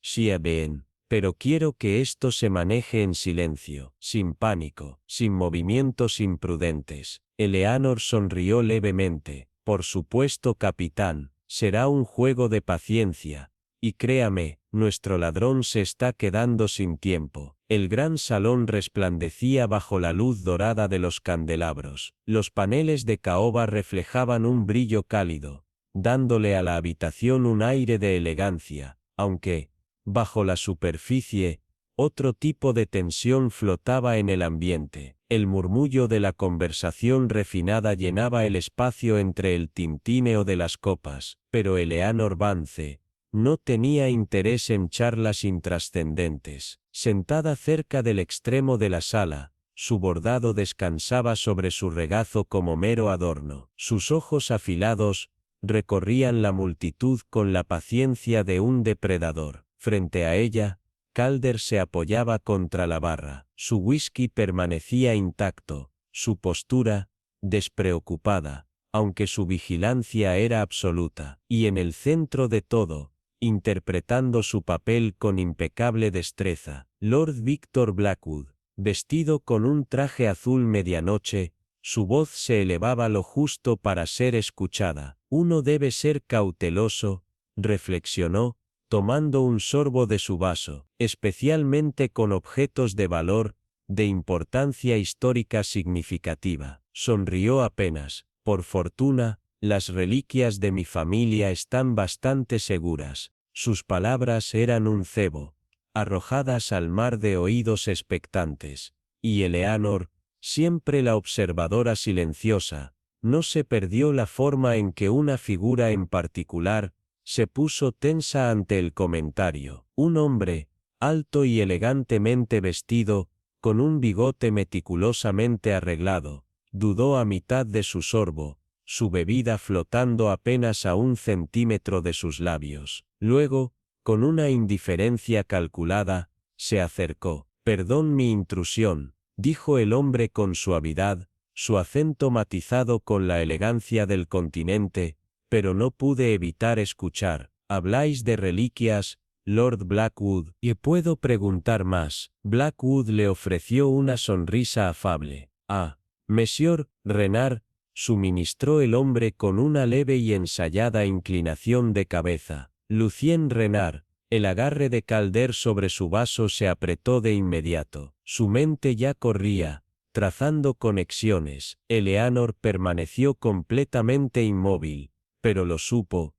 S1: Sí, bien. Pero quiero que esto se maneje en silencio, sin pánico, sin movimientos imprudentes. Eleanor sonrió levemente. Por supuesto, capitán, será un juego de paciencia. Y créame, nuestro ladrón se está quedando sin tiempo. El gran salón resplandecía bajo la luz dorada de los candelabros. Los paneles de caoba reflejaban un brillo cálido, dándole a la habitación un aire de elegancia, aunque, bajo la superficie, otro tipo de tensión flotaba en el ambiente. El murmullo de la conversación refinada llenaba el espacio entre el tintineo de las copas, pero Eleanor Vance no tenía interés en charlas intrascendentes. Sentada cerca del extremo de la sala, su bordado descansaba sobre su regazo como mero adorno. Sus ojos afilados recorrían la multitud con la paciencia de un depredador. Frente a ella, Calder se apoyaba contra la barra. Su whisky permanecía intacto, su postura, despreocupada, aunque su vigilancia era absoluta. Y en el centro de todo, interpretando su papel con impecable destreza, Lord Victor Blackwood, vestido con un traje azul medianoche, su voz se elevaba lo justo para ser escuchada. Uno debe ser cauteloso, reflexionó, tomando un sorbo de su vaso, especialmente con objetos de valor, de importancia histórica significativa. Sonrió apenas. Por fortuna, las reliquias de mi familia están bastante seguras. Sus palabras eran un cebo, arrojadas al mar de oídos expectantes. Y Eleanor, siempre la observadora silenciosa, no se perdió la forma en que una figura en particular se puso tensa ante el comentario. Un hombre, alto y elegantemente vestido, con un bigote meticulosamente arreglado, dudó a mitad de su sorbo, su bebida flotando apenas a 1 centímetro de sus labios. Luego, Con una indiferencia calculada, se acercó. «Perdón mi intrusión», dijo el hombre con suavidad, su acento matizado con la elegancia del continente, pero no pude evitar escuchar. «Habláis de reliquias, Lord Blackwood, y puedo preguntar más». Blackwood le ofreció una sonrisa afable. «Ah, Monsieur Renard», suministró el hombre con una leve y ensayada inclinación de cabeza. «Lucien Renard». El agarre de Calder sobre su vaso se apretó de inmediato. Su mente ya corría, trazando conexiones. Eleanor permaneció completamente inmóvil, pero lo supo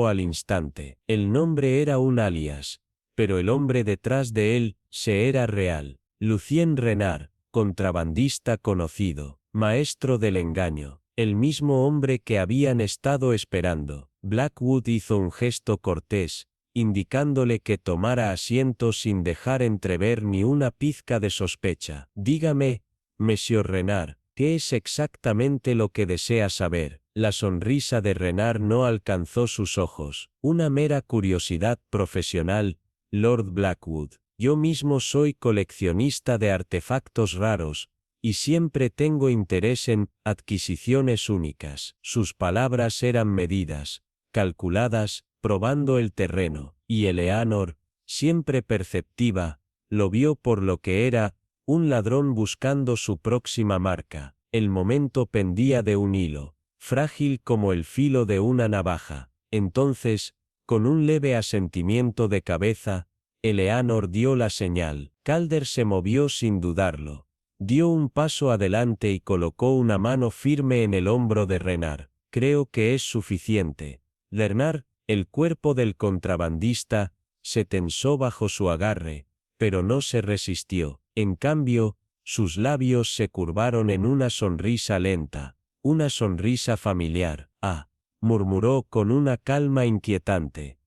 S1: al instante. El nombre era un alias, pero el hombre detrás de él se era real. Lucien Renard, contrabandista conocido, maestro del engaño, el mismo hombre que habían estado esperando. Blackwood hizo un gesto cortés, indicándole que tomara asiento sin dejar entrever ni una pizca de sospecha. «Dígame, Monsieur Renard, ¿qué es exactamente lo que desea saber?» La sonrisa de Renard no alcanzó sus ojos. «Una mera curiosidad profesional, Lord Blackwood. Yo mismo soy coleccionista de artefactos raros, y siempre tengo interés en adquisiciones únicas». Sus palabras eran medidas, calculadas, probando el terreno, y Eleanor, siempre perceptiva, lo vio por lo que era, un ladrón buscando su próxima marca. El momento pendía de un hilo, frágil como el filo de una navaja. Entonces, con un leve asentimiento de cabeza, Eleanor dio la señal. Calder se movió sin dudarlo. Dio un paso adelante y colocó una mano firme en el hombro de Renard. «Creo que es suficiente». Renard, el cuerpo del contrabandista, se tensó bajo su agarre, pero no se resistió. En cambio, sus labios se curvaron en una sonrisa lenta, una sonrisa familiar. «Ah», murmuró con una calma inquietante.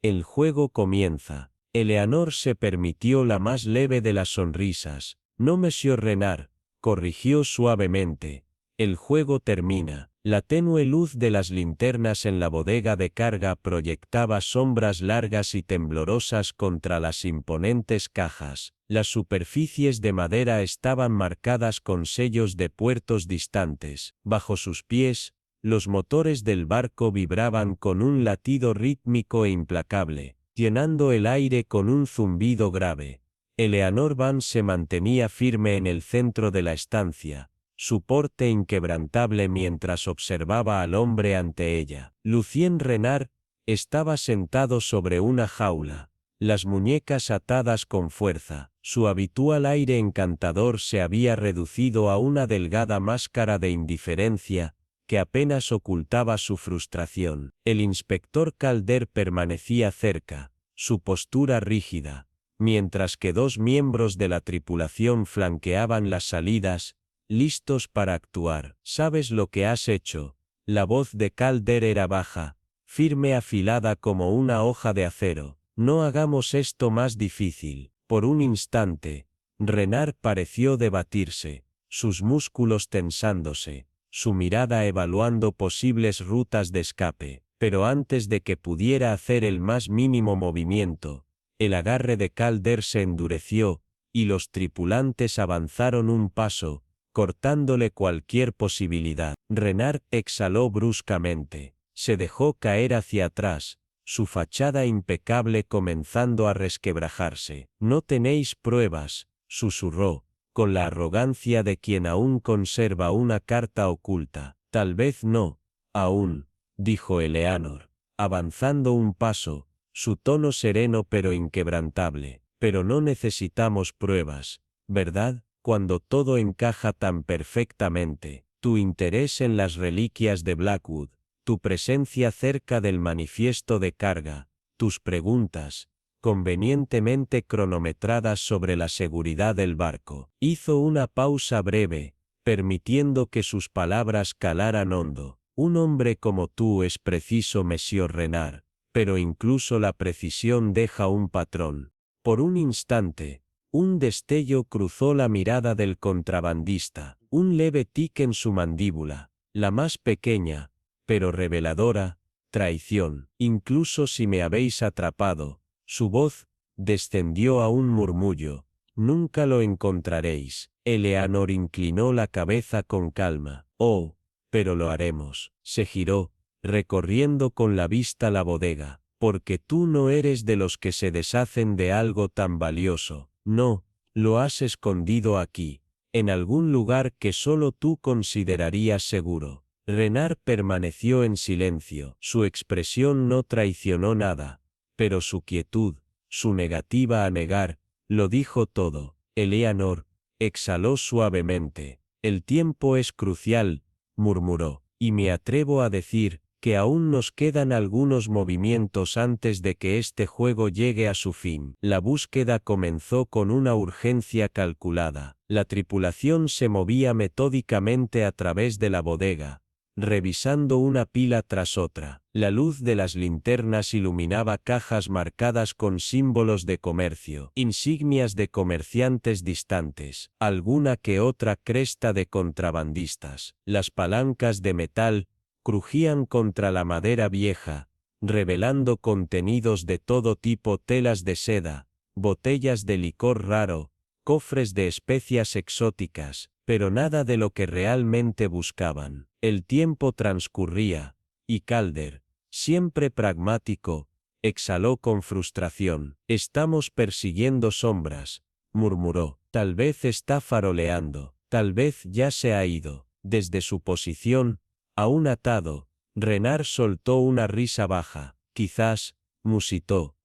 S1: «El juego comienza». Eleanor se permitió la más leve de las sonrisas. «No, Monsieur Renard», corrigió suavemente. «El juego termina». La tenue luz de las linternas en la bodega de carga proyectaba sombras largas y temblorosas contra las imponentes cajas. Las superficies de madera estaban marcadas con sellos de puertos distantes. Bajo sus pies, los motores del barco vibraban con un latido rítmico e implacable, llenando el aire con un zumbido grave. Eleanor Van se mantenía firme en el centro de la estancia, su porte inquebrantable mientras observaba al hombre ante ella. Lucien Renard estaba sentado sobre una jaula, las muñecas atadas con fuerza. Su habitual aire encantador se había reducido a una delgada máscara de indiferencia que apenas ocultaba su frustración. El inspector Calder permanecía cerca, su postura rígida, mientras que dos miembros de la tripulación flanqueaban las salidas, listos para actuar. «¿Sabes lo que has hecho?» La voz de Calder era baja, firme, afilada como una hoja de acero. «No hagamos esto más difícil». Por un instante, Renard pareció debatirse, sus músculos tensándose, su mirada evaluando posibles rutas de escape, pero antes de que pudiera hacer el más mínimo movimiento, el agarre de Calder se endureció, y los tripulantes avanzaron un paso, cortándole cualquier posibilidad. Renard exhaló bruscamente, se dejó caer hacia atrás, su fachada impecable comenzando a resquebrajarse. «No tenéis pruebas», susurró, con la arrogancia de quien aún conserva una carta oculta. «Tal vez no, aún», dijo Eleanor, avanzando un paso, su tono sereno pero inquebrantable. «Pero no necesitamos pruebas, ¿verdad? Cuando todo encaja tan perfectamente, tu interés en las reliquias de Blackwood, tu presencia cerca del manifiesto de carga, tus preguntas, convenientemente cronometradas sobre la seguridad del barco». Hizo una pausa breve, permitiendo que sus palabras calaran hondo. «Un hombre como tú es preciso, Monsieur Renard, pero incluso la precisión deja un patrón». Por un instante, un destello cruzó la mirada del contrabandista, un leve tic en su mandíbula, la más pequeña, pero reveladora, traición. Incluso si me habéis atrapado, su voz descendió a un murmullo. Nunca lo encontraréis. Eleanor inclinó la cabeza con calma. Oh, pero lo haremos. Se giró, recorriendo con la vista la bodega. Porque tú no eres de los que se deshacen de algo tan valioso. No, lo has escondido aquí, en algún lugar que solo tú considerarías seguro. Renard permaneció en silencio. Su expresión no traicionó nada, pero su quietud, su negativa a negar, lo dijo todo. Eleanor exhaló suavemente. El tiempo es crucial, murmuró, y me atrevo a decir que aún nos quedan algunos movimientos antes de que este juego llegue a su fin. La búsqueda comenzó con una urgencia calculada. La tripulación se movía metódicamente a través de la bodega, revisando una pila tras otra. La luz de las linternas iluminaba cajas marcadas con símbolos de comercio, insignias de comerciantes distantes, alguna que otra cresta de contrabandistas. Las palancas de metal crujían contra la madera vieja, revelando contenidos de todo tipo: telas de seda, botellas de licor raro, cofres de especias exóticas, pero nada de lo que realmente buscaban. El tiempo transcurría, y Calder, siempre pragmático, exhaló con frustración. Estamos persiguiendo sombras, murmuró. Tal vez está faroleando, tal vez ya se ha ido. Desde su posición, aún atado, Renard soltó una risa baja. Quizás, musitó,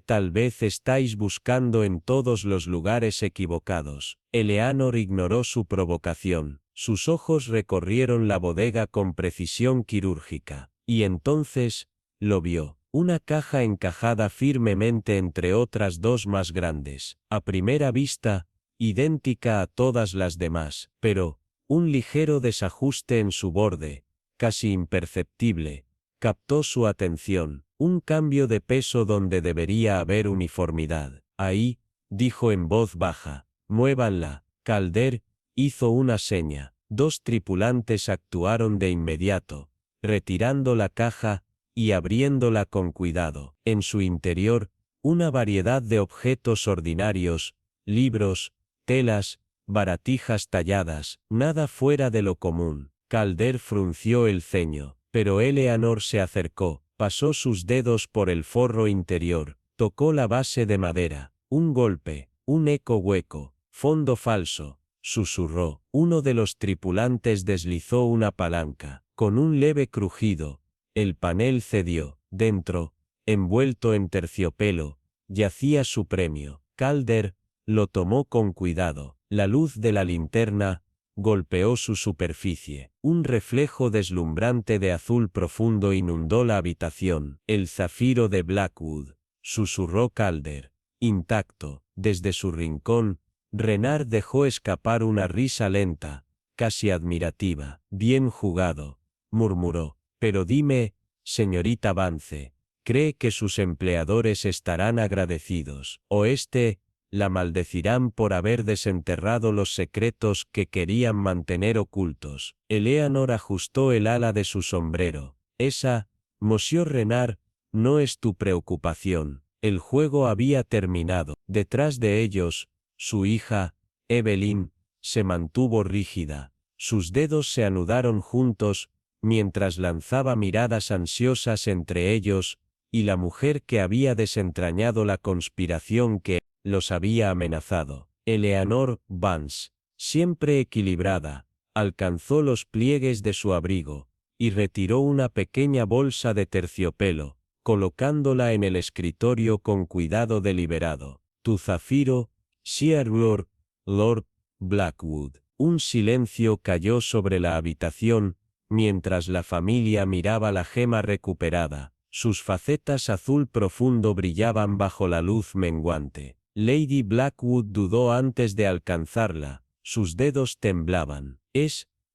S1: tal vez estáis buscando en todos los lugares equivocados. Eleanor ignoró su provocación. Sus ojos recorrieron la bodega con precisión quirúrgica. Y entonces, lo vio. Una caja encajada firmemente entre otras dos más grandes. A primera vista, idéntica a todas las demás, pero un ligero desajuste en su borde, casi imperceptible, captó su atención. Un cambio de peso donde debería haber uniformidad. Ahí, dijo en voz baja, muévanla. Calder hizo una seña. Dos tripulantes actuaron de inmediato, retirando la caja y abriéndola con cuidado. En su interior, una variedad de objetos ordinarios, libros, telas, baratijas talladas, nada fuera de lo común. Calder frunció el ceño, pero Eleanor se acercó, pasó sus dedos por el forro interior, tocó la base de madera. Un golpe, un eco hueco, fondo falso, susurró. Uno de los tripulantes deslizó una palanca. Con un leve crujido, el panel cedió. Dentro, envuelto en terciopelo, yacía su premio. Calder lo tomó con cuidado. La luz de la linterna golpeó su superficie. Un reflejo deslumbrante de azul profundo inundó la habitación. El zafiro de Blackwood, susurró Calder. Intacto. Desde su rincón, Renard dejó escapar una risa lenta, casi admirativa. Bien jugado, murmuró. Pero dime, señorita Vance, ¿cree que sus empleadores estarán agradecidos, o la maldecirán por haber desenterrado los secretos que querían mantener ocultos? Eleanor ajustó el ala de su sombrero. Esa, Monsieur Renard, no es tu preocupación. El juego había terminado. Detrás de ellos, su hija, Evelyn, se mantuvo rígida. Sus dedos se anudaron juntos, mientras lanzaba miradas ansiosas entre ellos y la mujer que había desentrañado la conspiración que los había amenazado. Eleanor Vance, siempre equilibrada, alcanzó los pliegues de su abrigo y retiró una pequeña bolsa de terciopelo, colocándola en el escritorio con cuidado deliberado. Tu zafiro, Sir Lord Blackwood. Un silencio cayó sobre la habitación, mientras la familia miraba la gema recuperada. Sus facetas azul profundo brillaban bajo la luz menguante. Lady Blackwood dudó antes de alcanzarla, sus dedos temblaban.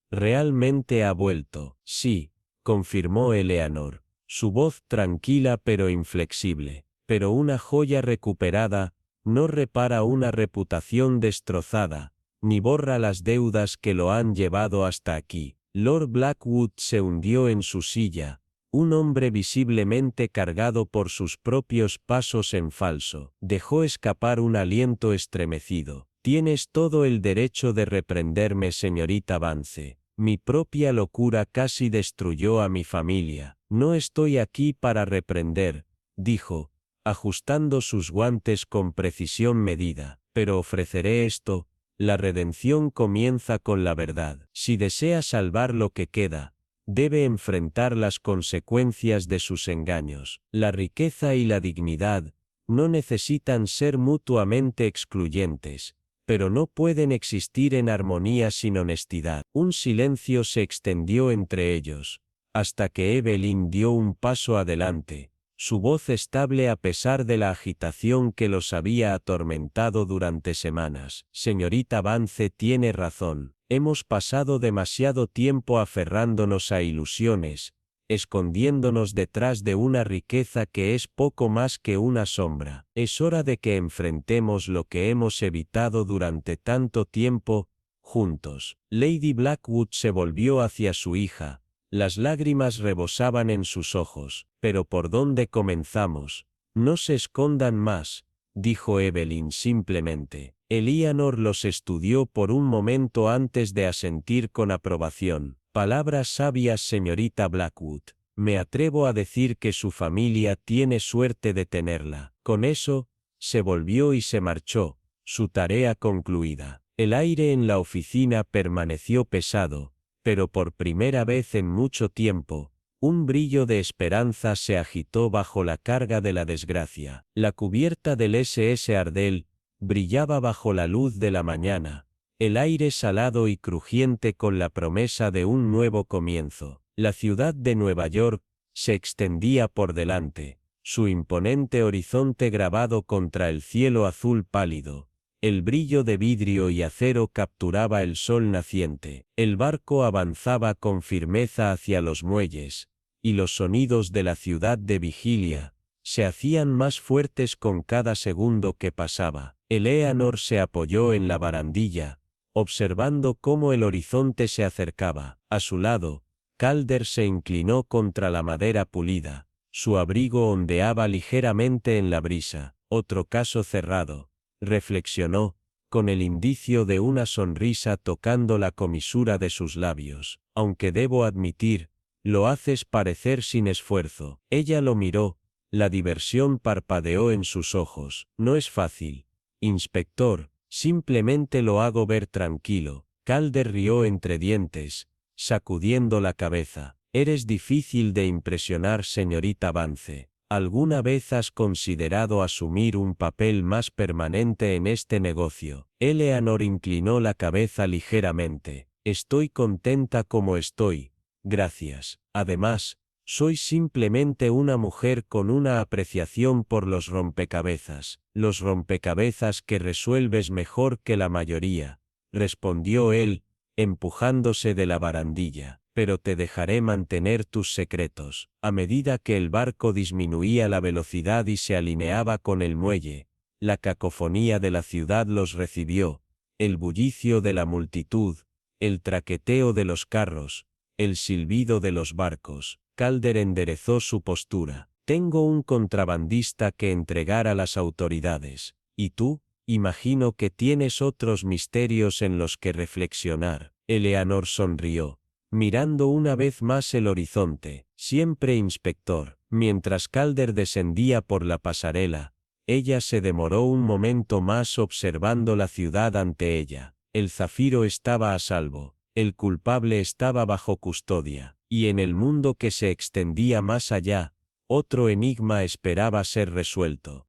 S1: ¿Realmente ha vuelto? Sí, confirmó Eleanor, su voz tranquila pero inflexible. Pero una joya recuperada no repara una reputación destrozada, ni borra las deudas que lo han llevado hasta aquí. Lord Blackwood se hundió en su silla, Un hombre visiblemente cargado por sus propios pasos en falso. Dejó escapar un aliento estremecido. Tienes todo el derecho de reprenderme, señorita Vance. Mi propia locura casi destruyó a mi familia. No estoy aquí para reprender, dijo, ajustando sus guantes con precisión medida. Pero ofreceré esto. La redención comienza con la verdad. Si desea salvar lo que queda, debe enfrentar las consecuencias de sus engaños. La riqueza y la dignidad no necesitan ser mutuamente excluyentes, pero no pueden existir en armonía sin honestidad. Un silencio se extendió entre ellos, hasta que Evelyn dio un paso adelante, su voz estable a pesar de la agitación que los había atormentado durante semanas. Señorita Vance tiene razón. Hemos pasado demasiado tiempo aferrándonos a ilusiones, escondiéndonos detrás de una riqueza que es poco más que una sombra. Es hora de que enfrentemos lo que hemos evitado durante tanto tiempo, juntos. Lady Blackwood se volvió hacia su hija. Las lágrimas rebosaban en sus ojos. ¿Pero por dónde comenzamos? No se escondan más, dijo Evelyn simplemente. Eleanor los estudió por un momento antes de asentir con aprobación. Palabras sabias, señorita Blackwood. Me atrevo a decir que su familia tiene suerte de tenerla. Con eso, se volvió y se marchó, su tarea concluida. El aire en la oficina permaneció pesado, pero por primera vez en mucho tiempo, un brillo de esperanza se agitó bajo la carga de la desgracia. La cubierta del SS Ardell brillaba bajo la luz de la mañana, el aire salado y crujiente con la promesa de un nuevo comienzo. La ciudad de Nueva York se extendía por delante, su imponente horizonte grabado contra el cielo azul pálido. El brillo de vidrio y acero capturaba el sol naciente. El barco avanzaba con firmeza hacia los muelles, y los sonidos de la ciudad de vigilia se hacían más fuertes con cada segundo que pasaba. Eleanor se apoyó en la barandilla, observando cómo el horizonte se acercaba. A su lado, Calder se inclinó contra la madera pulida. Su abrigo ondeaba ligeramente en la brisa. Otro caso cerrado, reflexionó, con el indicio de una sonrisa tocando la comisura de sus labios. Aunque debo admitir, lo haces parecer sin esfuerzo. Ella lo miró, la diversión parpadeó en sus ojos. No es fácil, inspector, simplemente lo hago ver tranquilo. Calder rió entre dientes, sacudiendo la cabeza. Eres difícil de impresionar, señorita Vance. ¿Alguna vez has considerado asumir un papel más permanente en este negocio? Eleanor inclinó la cabeza ligeramente. Estoy contenta como estoy, gracias. Además, soy simplemente una mujer con una apreciación por los rompecabezas. Los rompecabezas que resuelves mejor que la mayoría, respondió él, empujándose de la barandilla. Pero te dejaré mantener tus secretos. A medida que el barco disminuía la velocidad y se alineaba con el muelle, la cacofonía de la ciudad los recibió, el bullicio de la multitud, el traqueteo de los carros, el silbido de los barcos. Calder enderezó su postura. Tengo un contrabandista que entregar a las autoridades. ¿Y tú? Imagino que tienes otros misterios en los que reflexionar. Eleanor sonrió, mirando una vez más el horizonte. Siempre, inspector. Mientras Calder descendía por la pasarela, ella se demoró un momento más observando la ciudad ante ella. El zafiro estaba a salvo, el culpable estaba bajo custodia, y en el mundo que se extendía más allá, otro enigma esperaba ser resuelto.